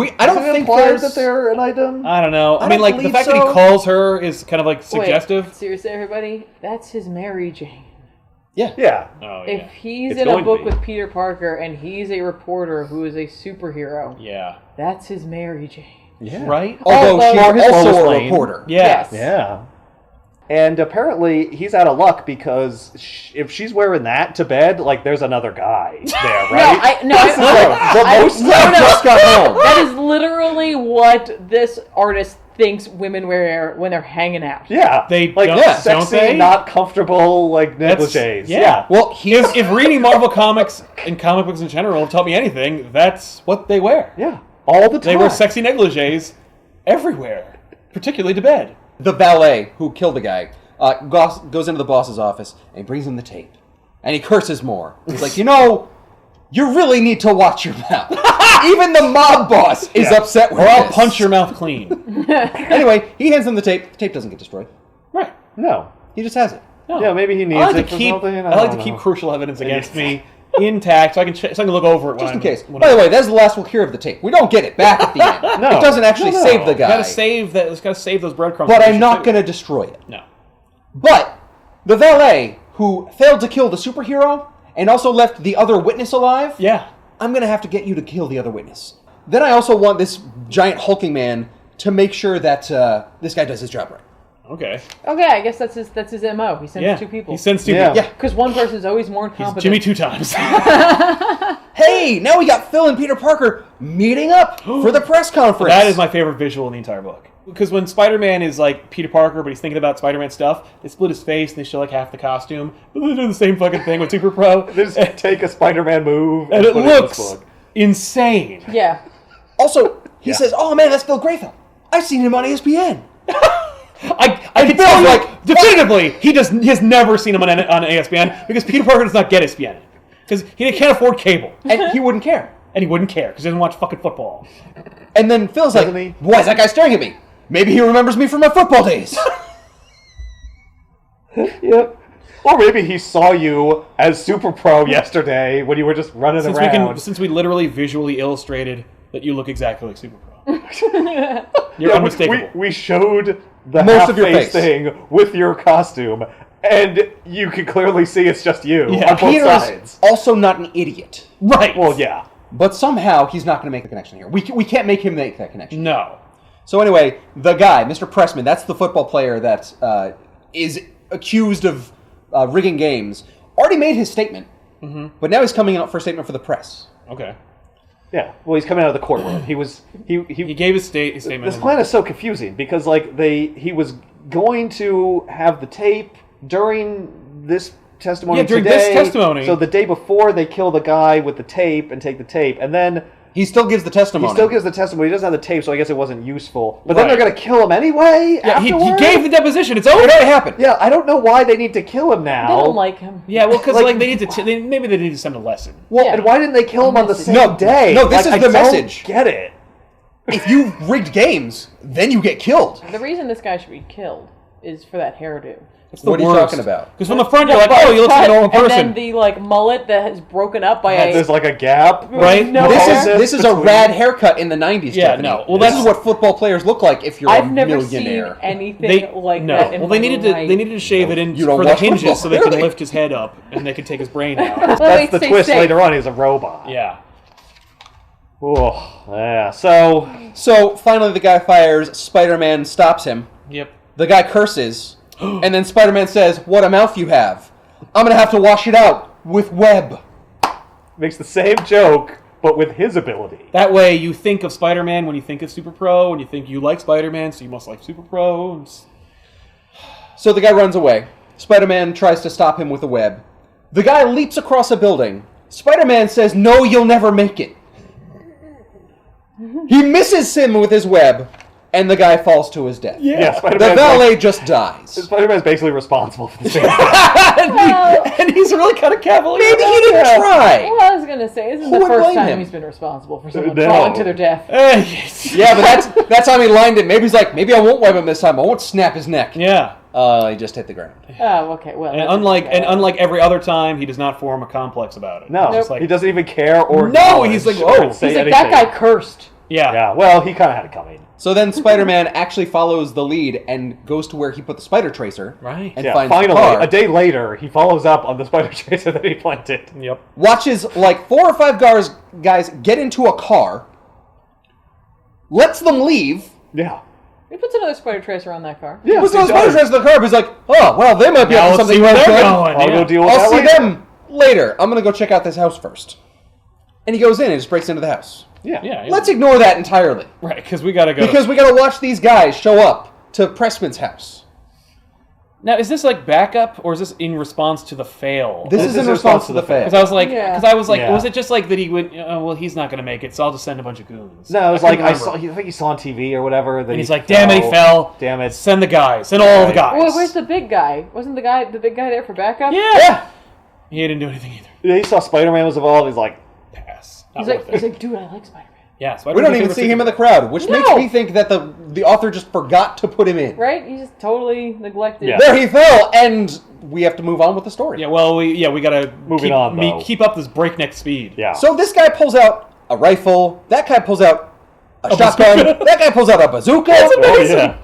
think there's... that they're an item? I don't know. I mean, don't the believe fact that so. he calls her is kind of, suggestive. Wait, seriously, everybody? That's his Mary Jane. Yeah. Oh, If he's It's in a going to book be. with Peter Parker and he's a reporter who is a superhero, that's his Mary Jane. Yeah. Right? Although she's his also Lois a Lane. reporter. Yeah. Yeah. And apparently, he's out of luck because if she's wearing that to bed, there's another guy there, right? No, Just got home. that is literally what this artist thinks women wear when they're hanging out. Yeah. They sexy, don't they? not comfortable, negligees. Yeah. Well, If reading Marvel comics and comic books in general taught me anything, that's what they wear. Yeah. All the time. They wear sexy negligees everywhere, particularly to bed. the valet who killed the guy goes into the boss's office and brings him the tape. And he curses more. He's like, you really need to watch your mouth. Even the mob boss is upset with Or I'll this. punch your mouth clean. Anyway, he hands him the tape. The tape doesn't get destroyed. Right. No. He just has it. No. Yeah, maybe he needs I like it to for keep. something. I like to keep crucial evidence against me intact, so I can look over it. Just in case. By the way, that's the last we'll hear of the tape. We don't get it back at the end. No. It doesn't actually save the guy. Gotta save that. It's gotta save those breadcrumbs. But I'm not going to destroy it. No. But the valet who failed to kill the superhero and also left the other witness alive. Yeah. I'm going to have to get you to kill the other witness. Then I also want this giant hulking man to make sure that this guy does his job right. Okay. Okay, I guess that's his MO. He sends two people. He sends two Yeah. people. Yeah. Because one person's always more incompetent. Jimmy 2 times. Hey, now we got Phil and Peter Parker meeting up for the press conference. That is my favorite visual in the entire book. Because when Spider-Man is like Peter Parker, but he's thinking about Spider-Man stuff, they split his face and they show like half the costume. But they do the same fucking thing with Super Pro. They just take a Spider-Man move And it put it in this looks book. insane. Yeah. Also, he says, "Oh man, that's Phil Graytham. I've seen him on ESPN." I can tell you, definitively, he has never seen him on ESPN because Peter Parker does not get ESPN. Because he can't afford cable. And he wouldn't care. And he wouldn't care because he doesn't watch fucking football. And then Phil's Doesn't like, he? "Why is that guy staring at me? Maybe he remembers me from my football days." Yep. Or maybe he saw you as Super Pro yesterday when you were just running around. Since we literally visually illustrated that you look exactly like Super Pro. You're unmistakable. We showed the Most of your half-face face. thing with your costume, and you can clearly see it's just you on both Peter sides. is also not an idiot. Right. Well, yeah. But somehow, he's not going to make the connection here. We can't make him make that connection. No. So anyway, the guy, Mr. Pressman, that's the football player that is accused of rigging games, already made his statement, but now he's coming out for a statement for the press. Okay. Yeah. Well, he's coming out of the courtroom. He gave his statement. This plan is so confusing because, like, he was going to have the tape during this testimony. Yeah, during today, this testimony. So the day before, they kill the guy with the tape and take the tape, and then He still gives the testimony. he still gives the testimony. He doesn't have the tape, so I guess it wasn't useful. But then Right. they're going to kill him anyway. Yeah, he afterward? gave the deposition. It's over. It already happened. Yeah, I don't know why they need to kill him now. They don't like him. Yeah, well, because Like- they need to. Maybe they need to send a lesson. Well, Yeah. and why didn't they kill him on the same No, day? no, this Like, is the I don't message. Get it? If you rigged games, then you get killed. The reason this guy should be killed is for that hairdo. It's the What are you worst. talking about? Because from the front, you're like, oh, you look like a normal And person. then the mullet that is broken up by There's like a gap, Right? No, This is a between- rad haircut in the 90s, Yeah, Tiffany. no. Well, this that's- is what football players look like if you're I've a never millionaire. seen anything They like no. that. In Well, my they needed life. to shave it in You don't for the watch football, hinges so they can clearly. lift his head up and they can take his brain out. Well, That's wait, the stay twist safe. later on. He's a robot. Yeah. Oh, yeah. So So finally, the guy fires. Spider-Man stops him. Yep. The guy curses, and then Spider-Man says, "What a mouth you have! I'm gonna have to wash it out with web." makes the same joke, but with his ability. That way, you think of Spider-Man when you think of Super Pro, and you think you like Spider-Man, so you must like Super Pro. And So the guy runs away. Spider-Man tries to stop him with a web. The guy leaps across a building. Spider-Man says, "No, you'll never make it." He misses him with his web, and the guy falls to his death. Yeah, The Spider-Man's valet just dies. Spider-Man's basically responsible for the same. and he's really kind of cavalier. Maybe he didn't try. Well, I was gonna say, this is Who the would first blame time him? he's been responsible for someone No. falling to their death. Yes. Yeah, but that's how he lined it. Maybe he's like, maybe I won't web him this time. I won't snap his neck. Yeah. He just hit the ground. Oh, okay. Well, And that's unlike every other time, he does not form a complex about it. No, He's just like, he doesn't even care or No, he's like, acknowledge oh. or say he's like, anything. that guy cursed. yeah. Yeah, well, he kind of had it coming. So then Spider-Man actually follows the lead and goes to where he put the spider tracer. Right. And Yeah, finds finally, the car. a day later, he follows up on the spider tracer that he planted. Yep. Watches like 4 or 5 guys get into a car. Lets them leave. Yeah. He puts another spider tracer on that car. Yeah, Puts he the spider does. tracer in the car. But he's like, oh, well, they might be Now up to let's something see where real they're good. going. I'll yeah. go deal with I'll that see later. them later. I'm gonna go check out this house first. And he goes in and just breaks into the house. Yeah. Yeah. Let's ignore that entirely. Right, because we gotta go. Because we gotta watch these guys show up to Pressman's house. Now, is this like backup, or is this in response to the fail? This is in response to the fail. Because I was like, Yeah. was it just like that he went, oh, well, he's not going to make it, so I'll just send a bunch of goons. No, it was couldn't like, remember. I think he saw on TV or whatever. That And he's like, damn it, he fell. Damn it. Send the guys. Send all the Right. guys. Well, where's the big guy? Wasn't the big guy there for backup? Yeah. He didn't do anything either. Yeah, he saw Spider-Man was involved. He's like, Pass. He's Not like, worth it. dude, I like Spider-Man. Yeah, We don't even see him in the crowd, which makes No. me think that the author just forgot to put him in. Right? He just totally neglected. Yeah. There he fell, and we have to move on with the story. Yeah, well, we gotta Moving on, though. keep up this breakneck speed. yeah. So this guy pulls out a rifle. That guy pulls out a shotgun. bazooka. That guy pulls out a bazooka. Oh, yeah.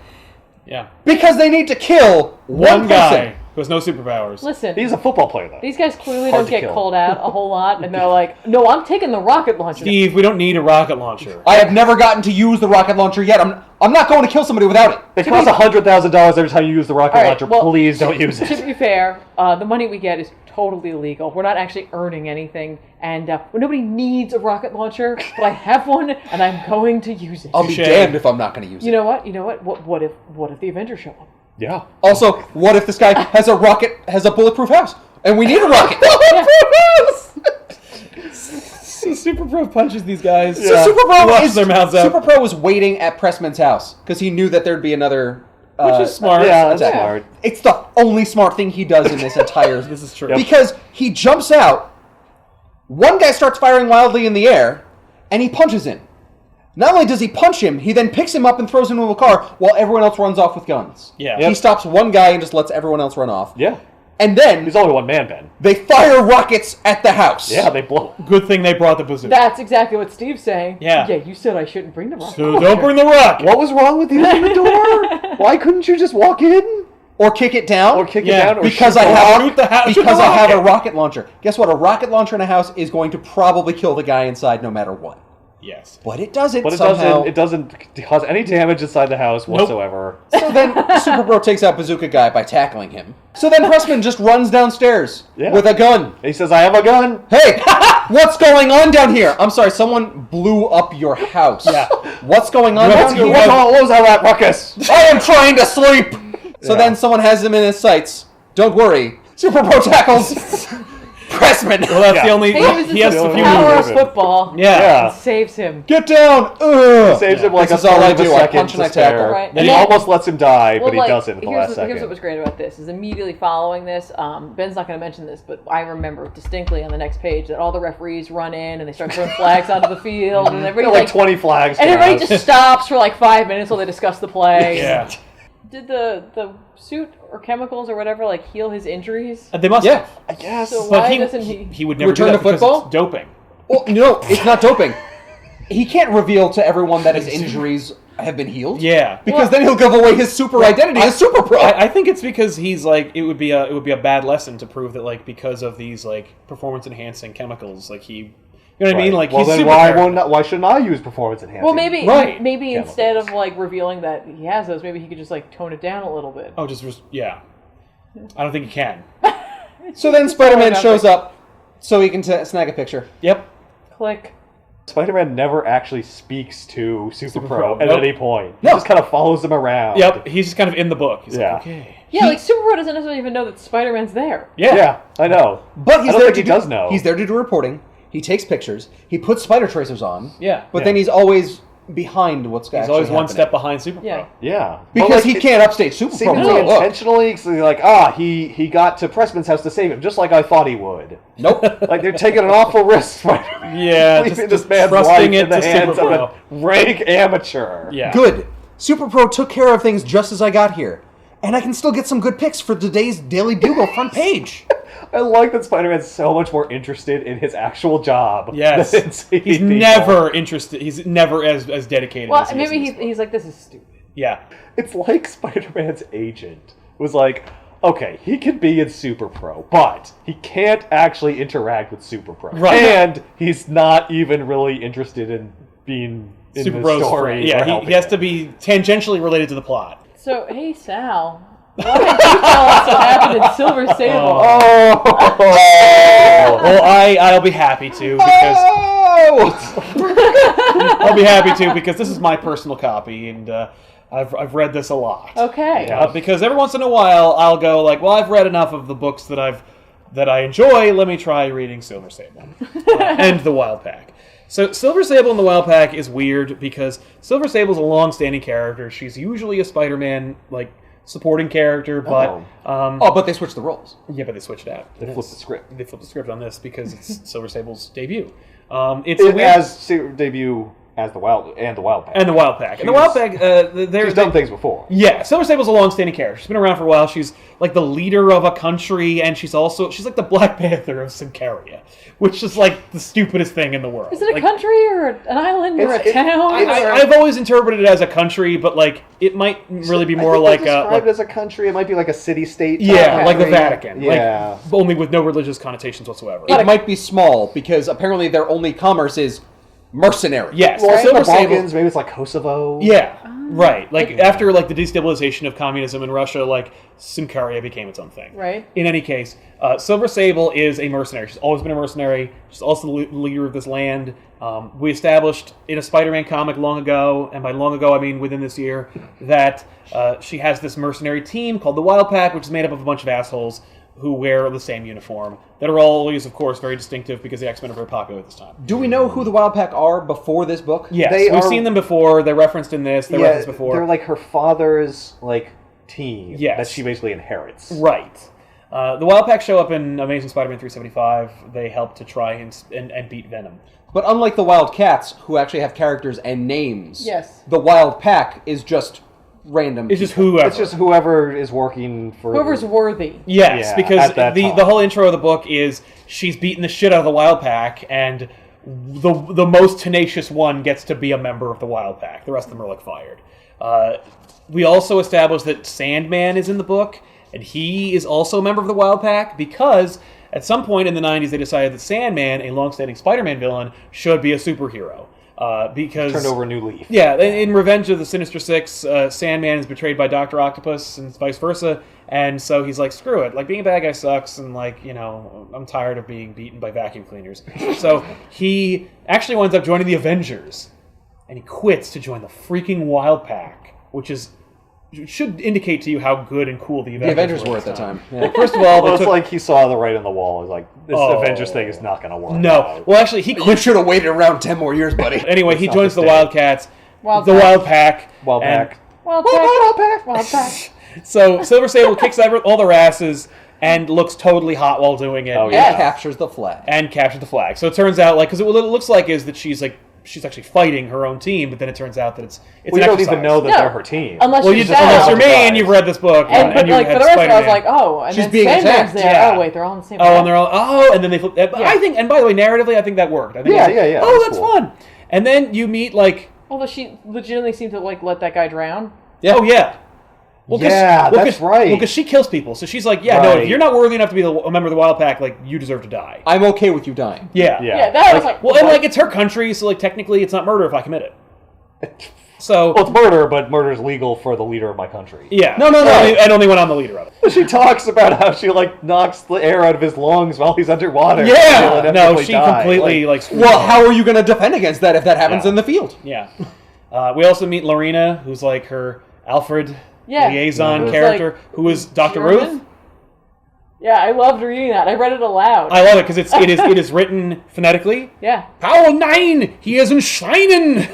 Yeah. Because they need to kill One guy person. who has no superpowers. Listen, He's a football player, though. these guys clearly Hard don't to get kill. called out a whole lot, and they're like, no, I'm taking the rocket launcher. Steve, we don't need a rocket launcher. I have never gotten to use the rocket launcher yet. I'm not going to kill somebody without it. It costs $100,000 every time you use the rocket All right, launcher. well, Please don't use To it. be fair, the money we get is totally illegal. We're not actually earning anything, and nobody needs a rocket launcher, but I have one, and I'm going to use it. I'll be Touche. damned if I'm not going to use You it. know what? What if the Avengers show up? Yeah. Also, what if this guy has a bulletproof house, and we need a rocket? So Super Pro punches these guys. So Super Pro Fluffs their mouths out. Super Pro was waiting at Pressman's house because he knew that there'd be another. Which is smart. Yeah, that's attack. smart. It's the only smart thing he does in this entire. This is true. Yep. Because he jumps out, one guy starts firing wildly in the air, and he punches him. Not only does he punch him, he then picks him up and throws him into a car while everyone else runs off with guns. Yeah. He stops one guy and just lets everyone else run off. Yeah. And then He's only one man, Ben. they fire rockets at the house. Yeah, they blow. Good thing they brought the bazooka. That's exactly what Steve's saying. Yeah. Yeah, you said I shouldn't bring the rocket. So don't bring the rocket. What was wrong with using the door? Why couldn't you just walk in? Or kick it down. Or kick it Yeah, down? Or because shoot I the have rock? shoot the house. because I have a rocket launcher. Guess what? A rocket launcher in a house is going to probably kill the guy inside no matter what. Yes. But it doesn't But it somehow. doesn't cause any damage inside the house whatsoever. So then Super Bro takes out Bazooka Guy by tackling him. So then Pressman just runs downstairs Yeah. with a gun. He says, I have a gun. Hey, what's going on down here? I'm sorry, someone blew up your house. Yeah. What's going on down here? What was all that ruckus? I am trying to sleep. So then someone has him in his sights. Don't worry. Super Bro tackles Pressman. Well, that's the only. He uses He has the a few power moves. of football. Yeah. And saves him. Get down. Ugh. Saves him like This is a all I third of a do. I second punch and I to spare. tackle. Right. And he Yeah. almost lets him die, but he like, doesn't at the last Here's what second. was great about this is immediately following this. Ben's not going to mention this, but I remember distinctly on the next page that all the referees run in and they start throwing flags onto the field, and everybody Like 20 flags. and come everybody out. just stops for like 5 minutes while they discuss the play. Yeah. Did the suit or chemicals or whatever like heal his injuries? They must Yeah. have. I guess. So But why doesn't he? He would never Return do that to because football? it's doping. Well, no, it's not doping. He can't reveal to everyone that his injuries have been healed. Yeah. Because then he'll give away his super identity as Super Pro. I think it's because he's like it would be a bad lesson to prove that like because of these like performance enhancing chemicals like he you know what I mean like well, he's then super why shouldn't I use performance enhancing? Well, maybe Right. maybe Chemicals. instead of like revealing that he has those, maybe he could just like tone it down a little bit. oh just yeah I don't think he can. So then Spider-Man shows up so he can snag a picture. Yep. Click. Spider-Man never actually speaks to Super Pro at Nope. any point. He No. just kind of follows him around. Yep. He's just kind of in the book. He's Yeah. like okay. Yeah, like Super Bro doesn't necessarily even know that Spider-Man's there. Yeah. Yeah, I know. But he's I don't there think to he do, does know. He's there to do reporting. He takes pictures. He puts spider tracers on. Yeah. But Yeah. then he's always behind what's He's actually always one happening. step behind Super Pro. Yeah. Yeah. Because But, like, he can't upstage Super Pro. seemingly Look. intentionally, so they're like, he got to Pressman's house to save him, just like I thought he would. Nope. Like, they're taking an awful risk, Spider-Man. Yeah, Leaving just this man's trusting life it in the to hands Super of a rank amateur. Yeah. Good. Super Pro took care of things just as I got here. And I can still get some good picks for today's Daily Bugle front page. I like that Spider-Man's so much more interested in his actual job. Yes. Than in saving He's people. never interested. He's never as dedicated Well, as he is maybe in this book. he's like, this is stupid. Yeah. It's like Spider-Man's agent was like, okay, he can be in Super Pro, but he can't actually interact with Super Pro. Right. And he's not even really interested in being in Super the Bro's story. free. Yeah, or he helping has him. to be tangentially related to the plot. So, hey, Sal, why did you tell us what happened in Silver Sable? Oh! Well, I'll be happy to because Oh! I'll be happy to because this is my personal copy and I've read this a lot. Okay. Because every once in a while I'll go like, well, I've read enough of the books that I enjoy. Let me try reading Silver Sable and the Wild Pack. So Silver Sable and the Wild Pack is weird because Silver Sable's a long-standing character. She's usually a Spider-Man like supporting character, but but they switched the roles. yeah, but they switched it out. They flipped the script. They flipped the script on this because it's Silver Sable's debut. It's a It weird, has debut as the Wild Pack. and the Wild Pack. And the Wild Pack, She's done things before. Yeah, Silver Sable's a long-standing character. She's been around for a while. She's like the leader of a country, and she's like the Black Panther of Syncaria, which is like the stupidest thing in the world. Is it a Like, country or an island or a town? I've always interpreted it as a country, but like it might really be more like described it as a country. It might be like a city-state. yeah, type like the country. Vatican. Yeah. Like, only with no religious connotations whatsoever. It might be small because apparently their only commerce is mercenary. Yes, Well, Silver the Sable. Balkans, maybe it's like Kosovo. Yeah, right. Like after like the destabilization of communism in Russia, like Syncaria became its own thing. Right. In any case, Silver Sable is a mercenary. She's always been a mercenary. She's also the leader of this land. We established in a Spider-Man comic long ago, and by long ago I mean within this year, that she has this mercenary team called the Wild Pack, which is made up of a bunch of assholes who wear the same uniform, that are always, of course, very distinctive because the X-Men are very popular at this time. Do we know who the Wild Pack are before this book? Yes, They we've are- seen them before. They're referenced in this. They're referenced before. They're like her father's like team Yes. that she basically inherits. Right. The Wild Pack show up in Amazing Spider-Man 375. They help to try and beat Venom. But unlike the Wild Cats, who actually have characters and names, Yes. the Wild Pack is just random. It's just whoever. It's just whoever is working for... Whoever's worthy. Yes, Yeah, because at that the time. whole intro of the book is she's beating the shit out of the Wild Pack, and the most tenacious one gets to be a member of the Wild Pack. The rest of them are, like, fired. We also established that Sandman is in the book, and he is also a member of the Wild Pack, because at some point in the 90s they decided that Sandman, a long-standing Spider-Man villain, should be a superhero. Because Turned over a new leaf. Yeah, in Revenge of the Sinister Six, Sandman is betrayed by Dr. Octopus and vice versa, and so he's like, screw it, like, being a bad guy sucks, and, like, you know, I'm tired of being beaten by vacuum cleaners. So he actually winds up joining the Avengers, and he quits to join the freaking Wild Pack, which should indicate to you how good and cool the Avengers were at the time. Yeah. First of all, Well, it's like he saw the writing on the wall. He's like, this Avengers thing is not going to work. No. out. Well, actually, he You quit. should have waited around 10 more years, buddy. Anyway, he not joins the the same. Wildcats, Wild the Pack. Wild Pack. Wild and- Pack. Wild Pack. Wild Pack. So Silver Sable kicks all their asses and looks totally hot while doing it. Oh, And yeah. captures the flag. And captured the flag. So it turns out, like, because what it looks like is that she's actually fighting her own team, but then it turns out that it's We an don't exercise. even know that No. they're her team. Unless Well, you're unless you're Sandman. me and you've read this book, But you like had for the rest of it, I was Spider-Man. like, oh, and She's then being Sandman's attacked. there. Yeah. Oh wait, they're all in the same. Oh, pack. and they're all, and then they flip. I think, and by the way, narratively, I think that worked. I think Yeah, it was- yeah, yeah, Oh, that's that's cool. fun. And then you meet, like, Although she legitimately seemed to like let that guy drown. oh yeah. Well, That's right. Well, because she kills people, so she's like, yeah, no, if Right. you're not worthy enough to be a member of the Wild Pack, like, you deserve to die. I'm okay with you dying. Yeah. Yeah, that was like. Well, and like, it's her country, so like, technically, it's not murder if I commit it. So Well, it's murder, but murder is legal for the leader of my country. yeah, No. only when I'm the leader of it. She talks about how she, like, knocks the air out of his lungs while he's underwater. Yeah, He'll no, inevitably she die. completely Like, screwed Well, her. how are you going to defend against that if that happens Yeah. in the field? Yeah. We also meet Lorena, who's like her Alfred Yeah. liaison Who's character, like who is Dr. German? Ruth. Yeah, I loved reading that. I read it aloud. I love it because it is written phonetically. Yeah. Power 9, he isn't shining.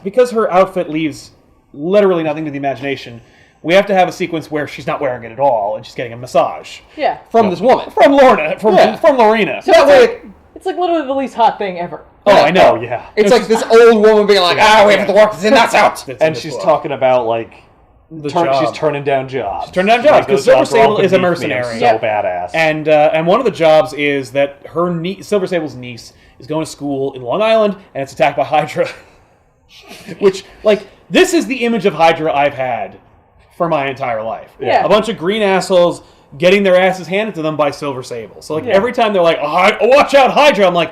Because her outfit leaves literally nothing to the imagination, we have to have a sequence where she's not wearing it at all and she's getting a massage Yeah. From this woman. from Lorna, from Lorena. So that way, It's like literally the least hot thing ever. Oh, I know. Oh, yeah. it's like this old woman being like, we have to work this in, that's out. That's in And this she's book. talking about, like, job. she's turning down jobs. She's turning down jobs, 'cause Silver Sable is a mercenary. So Yeah. badass. And one of the jobs is that her Silver Sable's niece is going to school in Long Island, and it's attacked by Hydra. Which, like, this is the image of Hydra I've had for my entire life. Yeah. A bunch of green assholes getting their asses handed to them by Silver Sable. So, like, Yeah. every time they're like, watch out, Hydra, I'm like,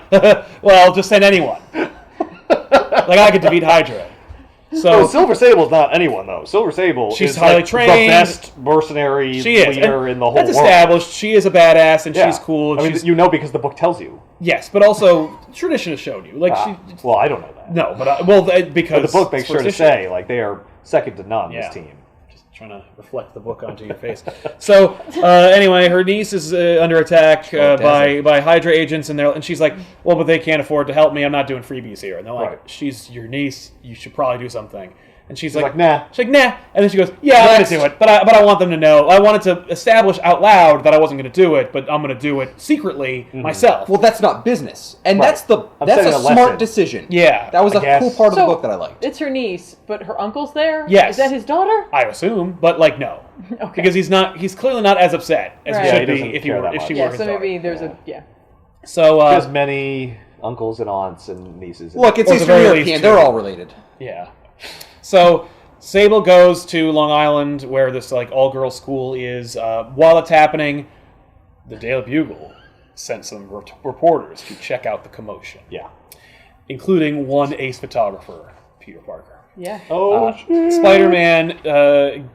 well, just send anyone. Like, I could defeat Hydra. So, Silver Sable's not anyone, though. Silver Sable She's is highly like, trained. the best mercenary she is. leader And in the whole that's world. established. She is a badass, and Yeah. she's cool. And I mean, she's, you know because the book tells you. yes, but also, tradition has shown you. Like, she... Well, I don't know that. No, but because But the book makes it's sure to first say, issue. like, they are second to none, Yeah. this team. Just trying to reflect the book onto your face. So anyway, her niece is under attack by Hydra agents, and she's like, "Well, but they can't afford to help me. I'm not doing freebies here." And they're like, Right. "She's your niece. You should probably do something." And she's like, "Nah." She's like, "Nah." And then she goes, "Yeah, I'm Next. gonna do it, but I want them to know. I wanted to establish out loud that I wasn't gonna do it, but I'm gonna do it secretly myself." Well, that's not business. And Right. that's I'm a setting a smart lesson. decision. Yeah, That was I a guess. cool part of the So- book that I liked. It's her niece, but her uncle's there? Yes. Is that his daughter? I assume, but like no, Okay. because he's clearly not as upset as Right. he Yeah, should he be doesn't if care that if she much. were Yeah, his so daughter. maybe there's So There's many uncles and aunts and nieces. Look, it's Or at the Eastern very European. least, They're too. all related. yeah. So Sable goes to Long Island, where this like all-girls school is. While it's happening, the Daily Bugle sent some reporters to check out the commotion, Yeah. including one ace photographer, Peter Parker. Yeah. Oh, Spider-Man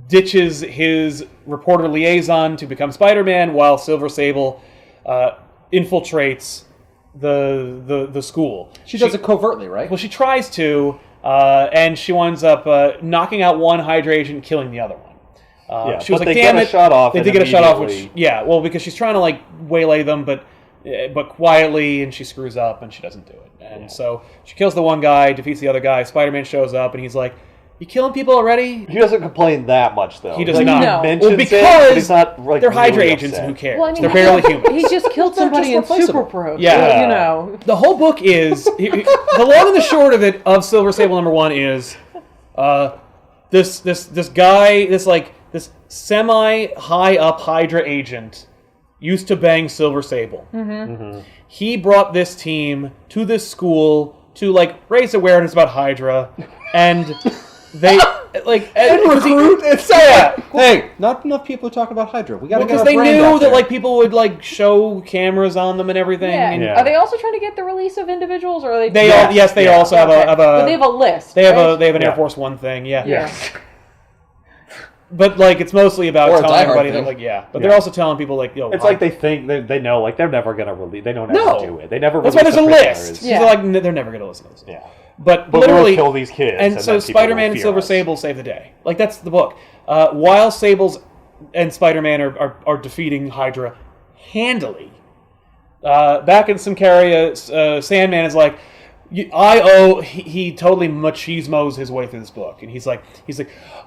ditches his reporter liaison to become Spider-Man, while Silver Sable infiltrates the school. She does it covertly, right? Well, she tries to, and she winds up knocking out one Hydra agent and killing the other one. Yeah, she was but like, they "Damn get a it!" shot off They and did get a shot off, which immediately- well, because she's trying to like waylay them, but quietly, and she screws up, and she doesn't do it. And so she kills the one guy, defeats the other guy. Spider-Man shows up, and he's like, "You killing people already?" He doesn't complain that much, though. He does Like, not. No. Mentions Well, it, because but he's not, like, they're Hydra really agents, upset. and who cares? Well, I mean, They're barely human. He just killed somebody in just replaceable. Super Pro. Yeah. So, you know. The whole book is the long and the short of it of Silver Sable #1 is this guy, this semi high up Hydra agent used to bang Silver Sable. He brought this team to this school to raise awareness about Hydra, and they and recruit. Hey, not enough people talk about Hydra. We got to because they knew that people would show cameras on them and everything. Yeah. And Are they also trying to get the release of individuals, or are they? they also have a But they have a list. they have right? an Air Force One thing. Yeah. But it's mostly about Or a telling Die everybody Hard that thing. but they're also telling people yo. It's like they think they know they're never gonna release. They don't ever do it. They never. That's why release there's a the list. prisoners. Yeah. They're never gonna listen to this. Yeah. But we'll literally kill these kids. And so then people Spider-Man will and fear Silver us. Sable save the day. That's the book. While Sables and Spider-Man are defeating Hydra handily. Back in Symkaria, Sandman is like, he totally machismos his way through this book, and he's like,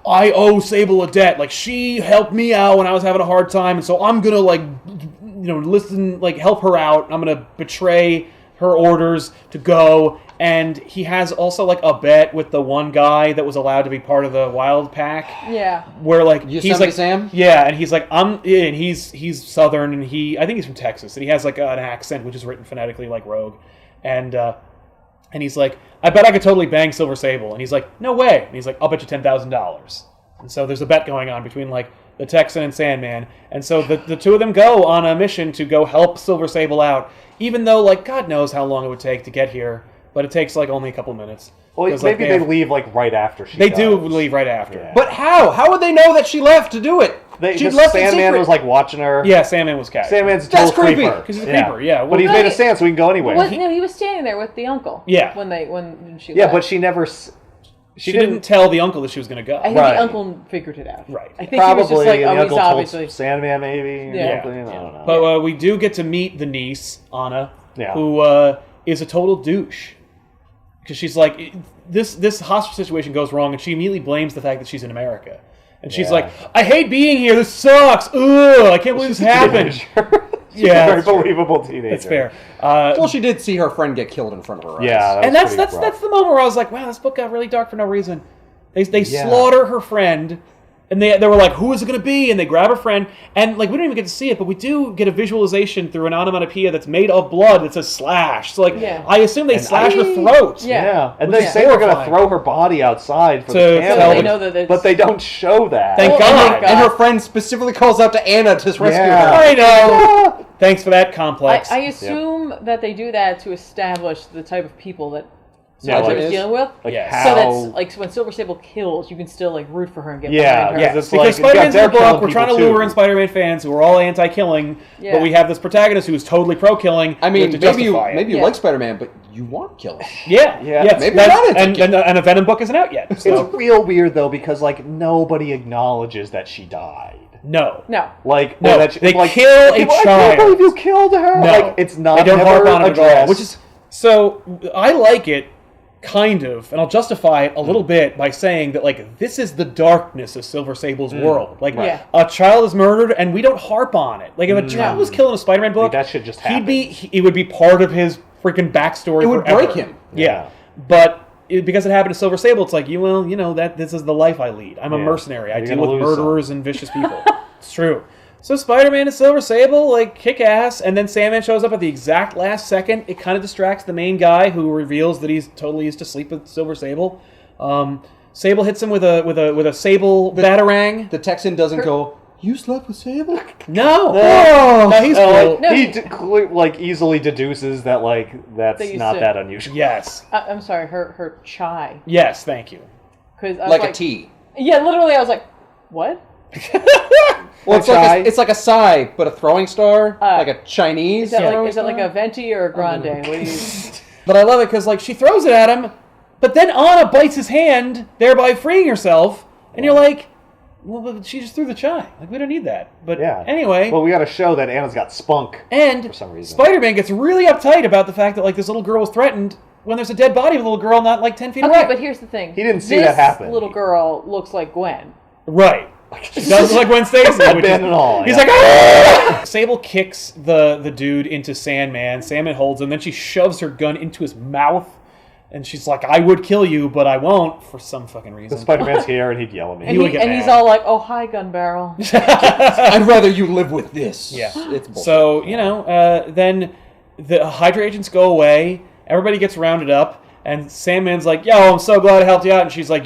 I owe Sable a debt. She helped me out when I was having a hard time, and so I'm gonna listen, help her out. I'm gonna betray her orders to go. And he has also a bet with the one guy that was allowed to be part of the Wild Pack. Yeah. Where Yosemite Sam? Yeah, and he's and he's Southern, and I think he's from Texas, and he has an accent which is written phonetically like Rogue, and he's like, I bet I could totally bang Silver Sable, and he's like, no way, and he's like, I'll bet you $10,000. And so there's a bet going on between the Texan and Sandman, and so the two of them go on a mission to go help Silver Sable out, even though God knows how long it would take to get here. But it takes only a couple minutes. Well, maybe they leave right after she. They does. do leave right after. Yeah. But how? How would they know that she left to do it? She left in Sandman secret. was watching her. Yeah, Sandman was catching. Sandman's a That's total creepy. creeper. Because he's a creeper. Yeah. But he's made of sand, so he can go anywhere. He was standing there with the uncle. Yeah. When she. Yeah, left. but she never. She didn't tell the uncle that she was going to go. I think Right. the uncle figured it out. Right. I think he was just Probably, and the he's uncle obviously. told Sandman maybe. Yeah. Or something. I don't know. But we do get to meet the niece, Anna, Yeah. who is a total douche. Because she's like, this hostage situation goes wrong, and she immediately blames the fact that she's in America. And she's like, I hate being here. This sucks. Ugh, I can't believe this happened. She's Yeah, a very that's true. believable teenager. That's fair. Well, she did see her friend get killed in front of her eyes. Yeah, And that's that's the moment where I was like, wow, this book got really dark for no reason. They slaughter her friend, and they were like, who is it going to be? And they grab her friend, and we don't even get to see it, but we do get a visualization through an onomatopoeia that's made of blood that says slash. So I assume they slash her throat. Yeah. And they is say they're going to horrifying. throw her body outside for To the tell camera, they know that it's- but they don't show that. Thank God. And her friend specifically calls out to Anna to rescue Yeah. her. I know. Thanks for that complex. I assume that they do that to establish the type of people that Yeah, Silver like- Sable's dealing with. Yes. So how... that's when Silver Sable kills, you can still root for her and get Yeah, behind her. Yeah, It's because like, Spider-Man's in they're the book, killing we're trying to people lure too. in Spider-Man fans who are all anti-killing, Yeah. but we have this protagonist who's totally pro-killing. I mean, to maybe you justify it. you like Spider-Man, but you want killing. Yeah. Maybe That's- not into and a Venom book isn't out yet. So. It's real weird though because nobody acknowledges that she died. No. No. No, or that she, they like, kill a people, I child. can't believe you killed her. No. It's not. They don't harp never on it at all. addressed. Which is so. I like it, kind of, and I'll justify it a little bit by saying that this is the darkness of Silver Sable's world. Yeah. A child is murdered, and we don't harp on it. If a child was killed in a Spider-Man book, that should just it would be part of his freaking backstory. It would forever. break him. Yeah, but. Because it happened to Silver Sable, it's that this is the life I lead. I'm a mercenary. I You're deal gonna with lose murderers and vicious people. It's true. So Spider-Man and Silver Sable kick ass, and then Sandman shows up at the exact last second. It kind of distracts the main guy, who reveals that he's totally used to sleep with Silver Sable. Sable hits him with a Sable batarang. The Texan doesn't go, you slept with Sable? No, No. he's cool. No, he easily deduces that that's That you not said. that unusual. Yes, I'm sorry, her chai. yes, thank you. Cause I was Like a tea. Yeah, literally, I was like, what? Well, it's like a sai, but a throwing star, like a Chinese. Is that throwing is that like star? a venti or a grande? What do you? But I love it because she throws it at him, but then Anna bites his hand, thereby freeing herself, and you're like, well, but she just threw the chai. We don't need that. But anyway. Well, we got to show that Anna's got spunk and for some reason. Spider-Man gets really uptight about the fact that this little girl was threatened when there's a dead body of a little girl not 10 feet away. Okay, but here's the thing. He didn't see that happen. This little girl looks like Gwen. Right. She does look like Gwen Stacy. Headband and all, He's yeah. like, ah! Sable kicks the dude into Sandman. Sandman holds him. Then she shoves her gun into his mouth. And she's like, I would kill you, but I won't for some fucking reason. The Spider-Man's here, and he'd yell at me. And he's all like, "Oh, hi, gun barrel." I'd rather you live with this. Yeah. It's bullshit. So, then the Hydra agents go away, everybody gets rounded up, and Sandman's like, yo, I'm so glad I helped you out. And she's like,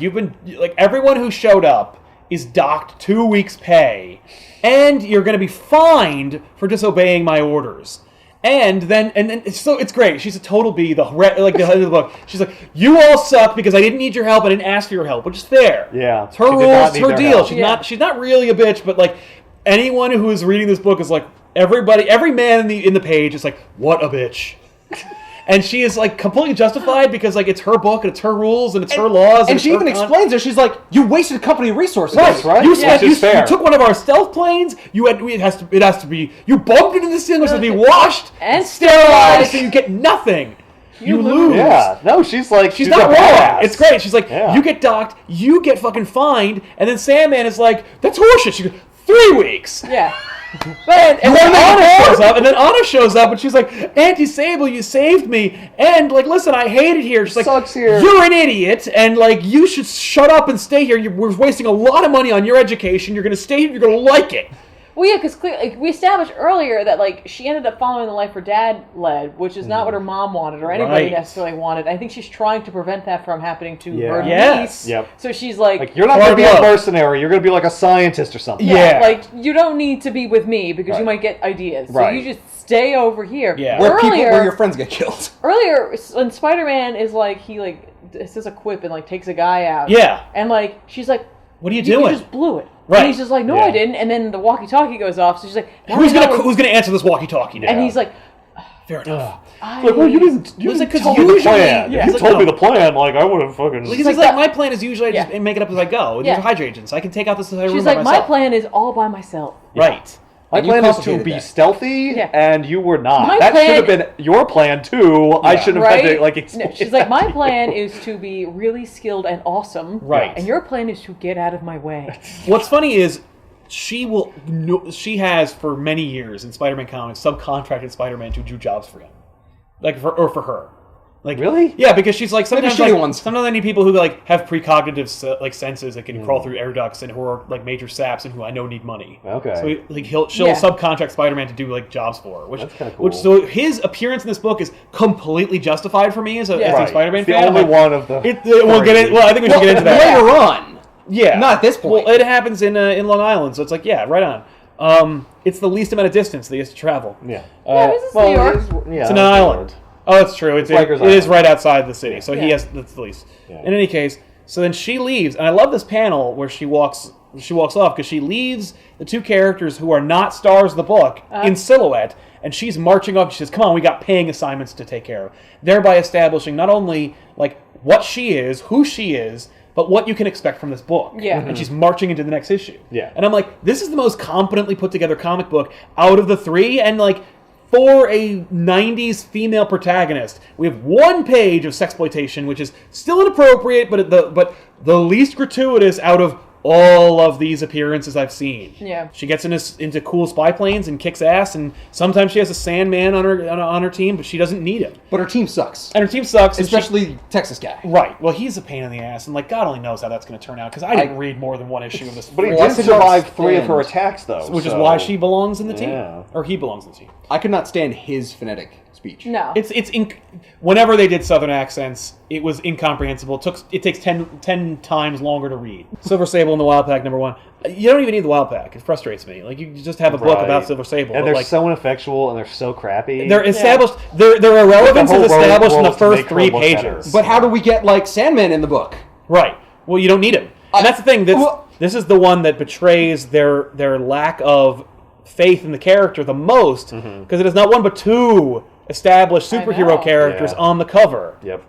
everyone who showed up is docked 2 weeks' pay, and you're going to be fined for disobeying my orders. And then so it's great. She's a total B, the head of the book. She's like, you all suck because I didn't need your help. I didn't ask for your help, which is fair. Yeah, it's her rules, it's her deal. Help. She's not really a bitch, but like anyone who is reading this book is like every man in the page is like, what a bitch. And she is like completely justified because like it's her book and it's her rules and it's her laws. And she even explains it. She's like, "You wasted company resources, right? You took one of our stealth planes. It has to be. You bumped into the ceiling. It has to be washed and sterilized, so you get nothing. You lose. Yeah. No, she's like, she's not wrong. It's great. She's like, you get docked, you get fucking fined, and then Sandman is like, that's horseshit. She goes, 3 weeks. Yeah. And then Anna shows up and she's like, Auntie Sable, you saved me. And like, listen, I hate it here. She's like, sucks here. You're an idiot, and like, you should shut up and stay here. We're wasting a lot of money on your education. You're gonna stay here. You're gonna like it. Well, yeah, because we established earlier that like she ended up following the life her dad led, which is not what her mom wanted or anybody necessarily wanted. I think she's trying to prevent that from happening to her niece. Yep. So she's like you're not going to be a mercenary. You're going to be like a scientist or something. Yeah. Like you don't need to be with me because you might get ideas. So you just stay over here. Yeah. Where your friends get killed. Earlier, when Spider-Man is like he says a quip and like takes a guy out. Yeah. And like she's like, what are you doing? You just blew it. Right. And he's just like, no, I didn't. And then the walkie-talkie goes off. So she's like, who's gonna answer this walkie-talkie now? And he's like, fair enough. Like, well, you didn't tell me the plan. Yeah, if you told me the plan, like, I would have fucking... He's like, my plan is usually I just make it up as I go. These are Hydra agents. I can take out this entire room by myself. She's like, my plan is all by myself. Right. My plan is to be stealthy, and you were not. That should have been your plan, too. Yeah. I shouldn't have had to, like, explain. No, she's like, my plan is to be really skilled and awesome. Right. And your plan is to get out of my way. What's funny is she has for many years in Spider-Man comics subcontracted Spider-Man to do jobs for him. Like, for her. Like, really? Yeah, because she's like, sometimes I need people who like have precognitive senses that can crawl through air ducts and who are like major saps and who I know need money. Okay. So she'll subcontract Spider-Man to do like jobs for her, which that's kind of cool. So his appearance in this book is completely justified for me as a Spider-Man fan. The only one of the. I think we should get into that later on. Yeah, not at this point. Well, it happens in Long Island, so it's like right on. It's the least amount of distance they used to travel. Yeah. Is this New York? It's an island. Oh, that's true. It is right outside the city, so that's the least. Yeah. In any case, so then she leaves, and I love this panel where she walks off because she leaves the two characters who are not stars of the book in silhouette, and she's marching up. She says, "Come on, we got paying assignments to take care of," thereby establishing not only like what she is, who she is, but what you can expect from this book. Yeah. And she's marching into the next issue. Yeah. And I'm like, this is the most competently put together comic book out of the three, and like. For a 90s female protagonist, we have one page of sexploitation, which is still inappropriate, but the least gratuitous out of all of these appearances I've seen. Yeah. She gets into cool spy planes and kicks ass, and sometimes she has a Sandman on her team, but she doesn't need him. But her team sucks. And her team sucks. Especially Texas guy. Right. Well, he's a pain in the ass, and like God only knows how that's going to turn out, because I didn't read more than one issue of this. But he did survive 3 of her attacks, though. Which is why she belongs in the team. Or he belongs in the team. I could not stand his phonetic speech. No. Whenever they did Southern accents, it was incomprehensible. It takes 10 times longer to read. Silver Sable in the Wild Pack, #1. You don't even need the Wild Pack. It frustrates me. Like, you just have a book about Silver Sable. And they're so ineffectual and they're so crappy. Their established, their irrelevance is established in the first 3 pages. But how do we get, like, Sandman in the book? Right. Well, you don't need him. And that's the thing. This is the one that betrays their lack of faith in the character the most, because it is not one but 2 established superhero characters on the cover. Yep.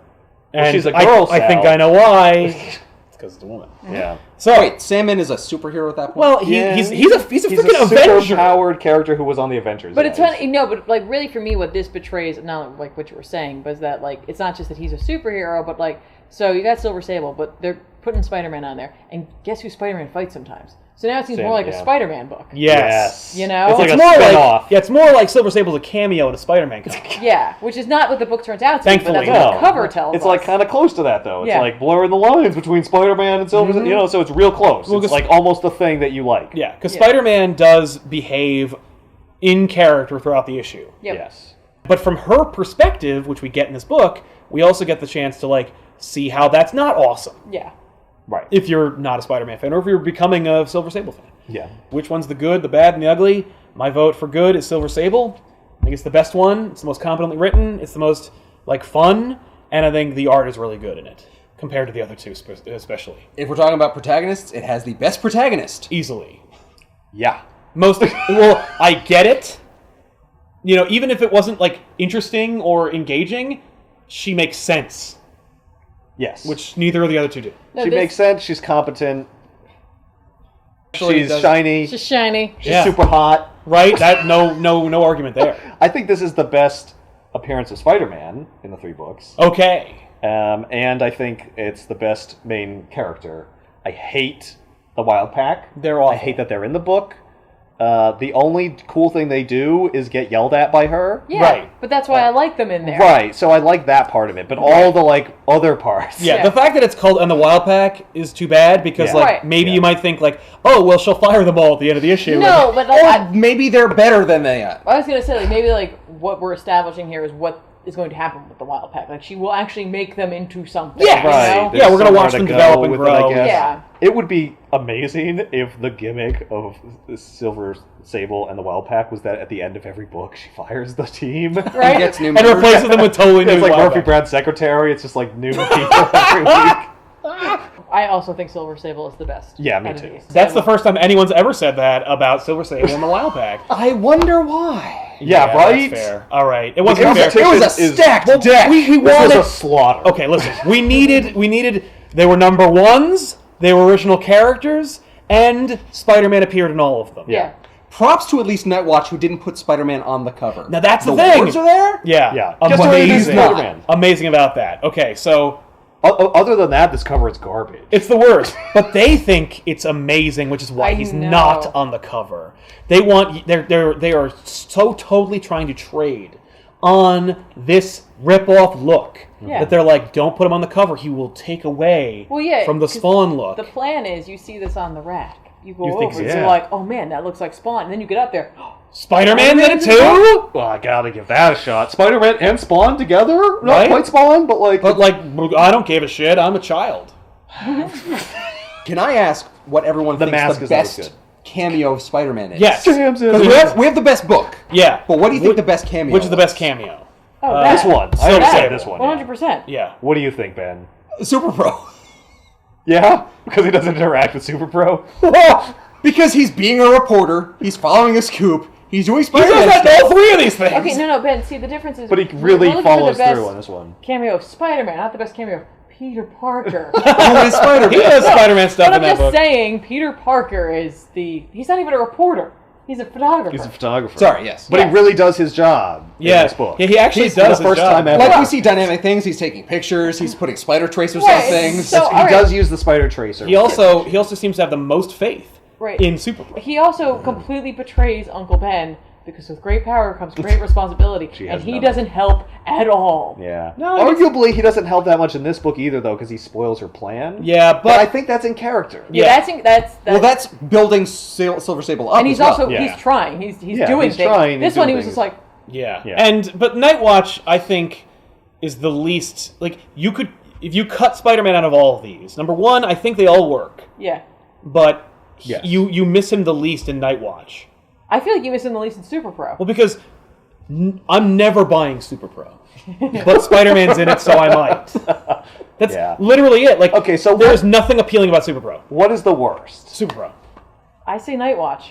And well, she's a girl. I think I know why. It's because it's a woman. Yeah. So wait, Sandman is a superhero at that point? Well, he's a freaking Avenger. Super-powered character who was on the Avengers. But it's funny, but like really for me, what this betrays, not like what you were saying, but is that like it's not just that he's a superhero, but like so you got Silver Sable, but they're putting Spider-Man on there, and guess who Spider-Man fights sometimes? So now it seems Sam, more like a yeah. Spider-Man book. Yes. You know? It's like It's a more spin-off. like it's more like Silver Sable's a cameo in a Spider-Man comic. Yeah, which is not what the book turns out to be, but Thankfully, that's what no. the cover tells It's us. like kind of close to that, though. It's Yeah. like blurring the lines between Spider-Man and Silver, you know, so it's real close. Well, It's 'cause- like almost the thing that you like. Yeah, because Yeah. Spider-Man does behave in character throughout the issue. Yep. Yes. But from her perspective, which we get in this book, we also get the chance to like see how that's not awesome. Yeah. Right. If you're not a Spider-Man fan, or if you're becoming a Silver Sable fan. Yeah. Which one's the good, the bad, and the ugly? My vote for good is Silver Sable. I think it's the best one. It's the most competently written. It's the most like fun, and I think the art is really good in it compared to the other two, especially If we're talking about protagonists, it has the best protagonist. easily. Yeah. Most well, I get it. You know, even if it wasn't like interesting or engaging, she makes sense, Yes. which neither of the other two do. No, she this- makes sense. She's competent. Actually, She's does- shiny. She's shiny. She's Yeah. super hot. Right? That no argument there. I think this is the best appearance of Spider-Man in the 3 books. Okay. And I think it's the best main character. I hate the Wild Pack. They're awful. I hate that they're in the book. The only cool thing they do is get yelled at by her. Yeah, Right. but that's why I like them in there. Right, so I like that part of it, but all the like other parts. Yeah, Yeah. the fact that it's called "And the Wild Pack" is too bad because, Yeah. like, Right. maybe Yeah. you might think, like, oh, well, she'll fire them all at the end of the issue. No, but like, Or maybe they're better than they are. I was going to say, like, maybe, like, what we're establishing here is what is going to happen with the Wild Pack. Like, she will actually make them into something. Yeah. you Right. know? There's Yeah, we're gonna somewhere watch to them go develop and with grow. It, I guess. Yeah. It would be amazing if the gimmick of the Silver Sable and the Wild Pack was that at the end of every book she fires the team. He Right? gets new and members. replaces them with totally new It's like Wild Murphy Pack. Brown's secretary. It's just like new people every week. I also think Silver Sable is the best. Yeah, me out of too. these. That's the first time anyone's ever said that about Silver Sable and the Wild Pack. I wonder why. Yeah, right? That's fair. All right. It wasn't The fair. It was a competition is- stacked Well, deck. we This was wanted... a slaughter. Okay, listen. We needed... They were number ones, they were original characters, and Spider-Man appeared in all of them. Yeah. Props to at least Nightwatch who didn't put Spider-Man on the cover. Now that's the the thing. words are there? Yeah. Yeah. Just Amazing. he's Spider-Man. Amazing about that. Okay, so... Other than that, this cover is garbage. It's the worst, but they think it's amazing, which is why I he's know. not on the cover. They are so totally trying to trade on this rip-off look Yeah. that they're like, don't put him on the cover. He will take away Well, yeah, from the 'cause Spawn look. The plan is you see this on the rack. You go You over think and so? you're Yeah. like, oh man, that looks like Spawn. And then you get up there. Spider-Man did it Spider-Man too. Well, I gotta give that a shot. Spider-Man and Spawn together? Not Right? quite Spawn, but like... But like, I don't give a shit. I'm a child. Can I ask what everyone The thinks mask the is always best good. cameo of Spider-Man is? Yes. Jams in. 'Cause we have the best book. Yeah. But what do you think the best cameo Which is the was? best cameo? Oh, This one. I So would say Sable. this one. Yeah. 100%. Yeah. What do you think, Ben? Super Pro. Yeah? Because he doesn't interact with Super Pro? Because he's being a reporter, he's following a scoop, he's doing He Spider-Man does that in stuff. all three of these things. Okay, no, Ben, see, the difference is... But he we're really looking for the follows best through on this one. cameo of Spider-Man, not the best cameo of Peter Parker. Who is Spider-Man? He does Spider-Man stuff But in I'm that just book. saying, Peter Parker is the... He's not even a reporter. He's a photographer. He's a photographer. Sorry, yes. But Yes. he really does his job in Yeah. this book. Yeah, he actually He's does the his first job. time ever. Like, we see dynamic things, he's taking pictures, he's putting spider tracers on Right, things. so- He alright. does use the spider tracer. He also seems to have the most faith Right. in Superman. He also completely betrays Uncle Ben because with great power comes great responsibility, She and has he none. doesn't help at all. Yeah. No, Arguably, he doesn't help that much in this book either, though, because he spoils her plan. Yeah, But I but think that's in character. Yeah. That's Well, that's building Silver Sable up and he's as well. also Yeah. he's trying. He's Yeah, doing he's things. trying, This he's one he doing was things. just like, yeah. Yeah. But Nightwatch, I think, is the least like you could if you cut Spider-Man out of all of these. Number one, I think they all work, yeah. but Yes. you miss him the least in Nightwatch. I feel like you miss him the least in Super Pro. Well, because I'm never buying Super Pro, but Spider-Man's in it, so I might. That's Yeah. literally it. Like, Okay, so there's nothing appealing about Super Pro. What is the worst? Super Pro. I say Nightwatch.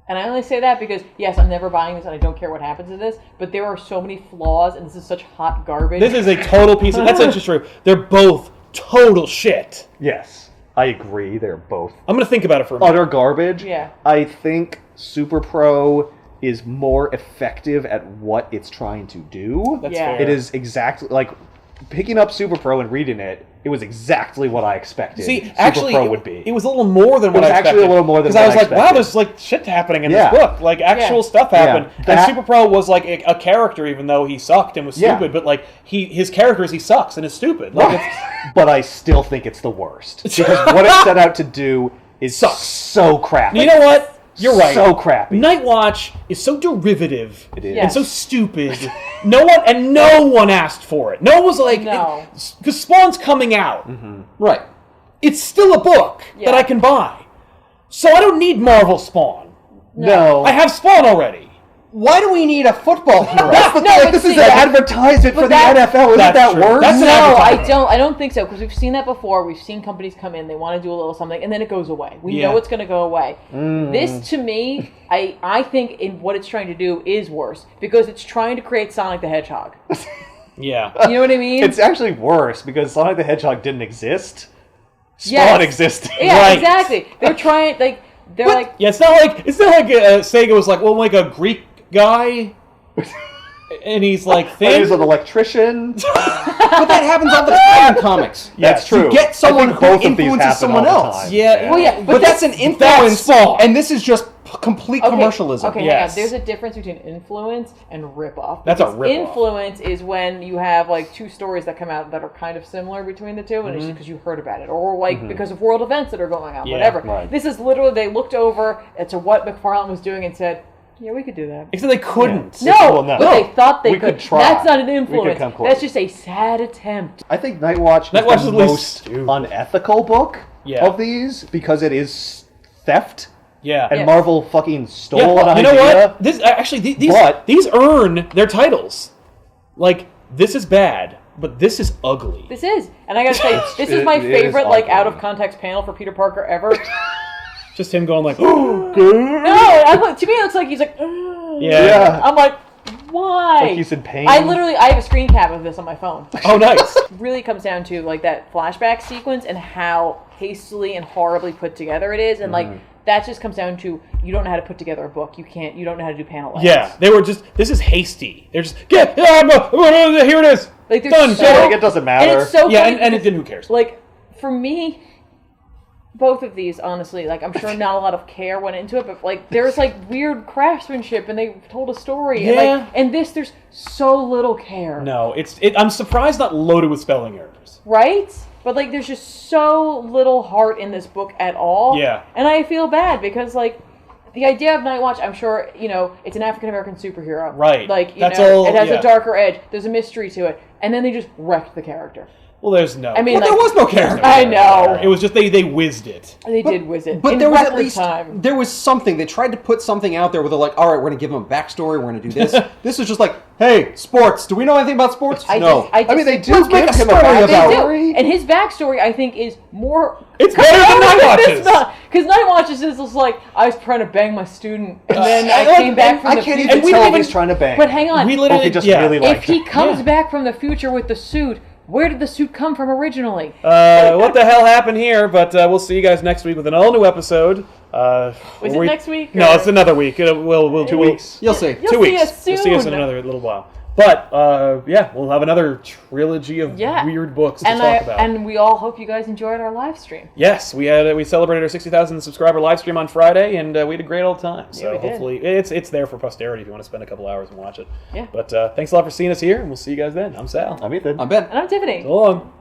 And I only say that because, yes, I'm never buying this and I don't care what happens to this, but there are so many flaws and this is such hot garbage. This is a total piece of... That's actually true. They're both total shit. Yes, I agree. They're both I'm going to think about it for a minute. utter garbage. Yeah. I think Super Pro is more effective at what it's trying to do. That's Yeah. fair. It is exactly like picking up Super Pro and reading it, it was exactly what I expected. See, Super actually, Pro would be. it was a little more than what I expected. Actually a little more than what I Because I was like, wow, expected. there's like shit happening in Yeah. this book. Like actual stuff happened. Yeah. And Super Pro was like a character, even though he sucked and was stupid. But like his character is he sucks and is stupid. Like, But I still think it's the worst because what it set out to do is so crappy. you know what? You're right. So crappy. Nightwatch is so derivative It is. and so stupid. No one asked for it. No one was like, No. because Spawn's coming out. Right. It's still a book that I can buy. So I don't need Marvel Spawn. No. I have Spawn already. Why do we need a football hero? This is an advertisement for the NFL. Isn't That's that true. worse? That's an No, advertisement. I don't think so, because we've seen that before. We've seen companies come in, they want to do a little something, and then it goes away. We know it's going to go away. This, to me, I think in what it's trying to do is worse, because it's trying to create Sonic the Hedgehog. Yeah. You know what I mean? It's actually worse because Sonic the Hedgehog didn't exist. Spawn existed. Yeah, Right. exactly. They're trying, like, they're like... Yeah, it's not like Sega was like, we'll make a Greek guy, and he's like, He's an electrician. But that happens all the time in comics. That's true. You get someone I think who both of these influences happen someone all the else. time. Yeah. Well, yeah, But that's an That's influence, Spawn. and this is just complete commercialism. Okay, Yes. hang on. There's a difference between influence and rip-off. That's a Because rip-off. Influence is when you have like two stories that come out that are kind of similar between the two, and it's just because you heard about it, or like because of world events that are going on, Yeah, whatever. right. This is literally they looked over to what McFarlane was doing and said, "Yeah, we could do that." Except they couldn't. No, Well, no. but they thought they We could try. That's not an We could influence. come close. That's just a sad attempt. I think Nightwatch Nightwatch is is the at least most stupid. unethical book Yeah. of these because it is theft. Yeah. And Yeah. Marvel fucking stole Yeah, an you know idea. what? This actually But- these earn their titles. Like, this is bad, but this is ugly. This is, and I gotta say, this is my it is favorite like ugly. out of context panel for Peter Parker ever. Just him going like, oh, good. No, to me it looks like he's like, "Ugh." Yeah. I'm like, why? Like he's in pain. I have a screen cap of this on my phone. Oh, nice. It really comes down to like that flashback sequence and how hastily and horribly put together it is, and like that just comes down to you don't know how to put together a book. You don't know how to do panel layouts. Yeah, they were just. This is hasty. They're just here it is. Like there's Done. so, Go. Like, it doesn't matter. And it's so Yeah, funny and because, then who cares? like for me, both of these, honestly, like I'm sure not a lot of care went into it, but like there's like weird craftsmanship and they told a story. Yeah. And, like, and this, there's so little care. No, I'm surprised not loaded with spelling errors. Right? But like there's just so little heart in this book at all. Yeah. And I feel bad because like the idea of Nightwatch, I'm sure, it's an African American superhero. Right. Like, That's all- it has yeah. a darker edge. There's a mystery to it. And then they just wrecked the character. Well, there's no. I mean, Well, there like, was no character. I know. It was just they whizzed it. They did whiz it. But in there was at record least time. there was something. They tried to put something out there where they're like, all right, we're going to give him a backstory. We're going to do this. This is just like, hey, sports. Do we know anything about sports? No. I I mean, they do Let's give make a him a story backstory. about They do. And his backstory, I think, is more... It's better than Nightwatch's. Because Nightwatch is just like, I was trying to bang my student, and then I like- came back from I the can't future. even we tell didn't if he's even- trying to bang. But hang on. We Or if literally he just yeah. really If liked he him. comes back from the future with the suit, where did the suit come from originally? What the hell happened here? But we'll see you guys next week with an all new episode. Was it next week? No, or- it's another week. We'll 2 weeks. You'll see. You'll 2 see weeks. us You'll see us in soon. another little while. But yeah, we'll have another trilogy of Yeah. weird books to And talk about. and we all hope you guys enjoyed our live stream. Yes, we celebrated our 60,000 subscriber live stream on Friday, and we had a great old time. So we did. hopefully it's there for posterity if you want to spend a couple hours and watch it. Yeah. But thanks a lot for seeing us here, and we'll see you guys then. I'm Sal. I'm Ethan. I'm Ben. And I'm Tiffany. So long.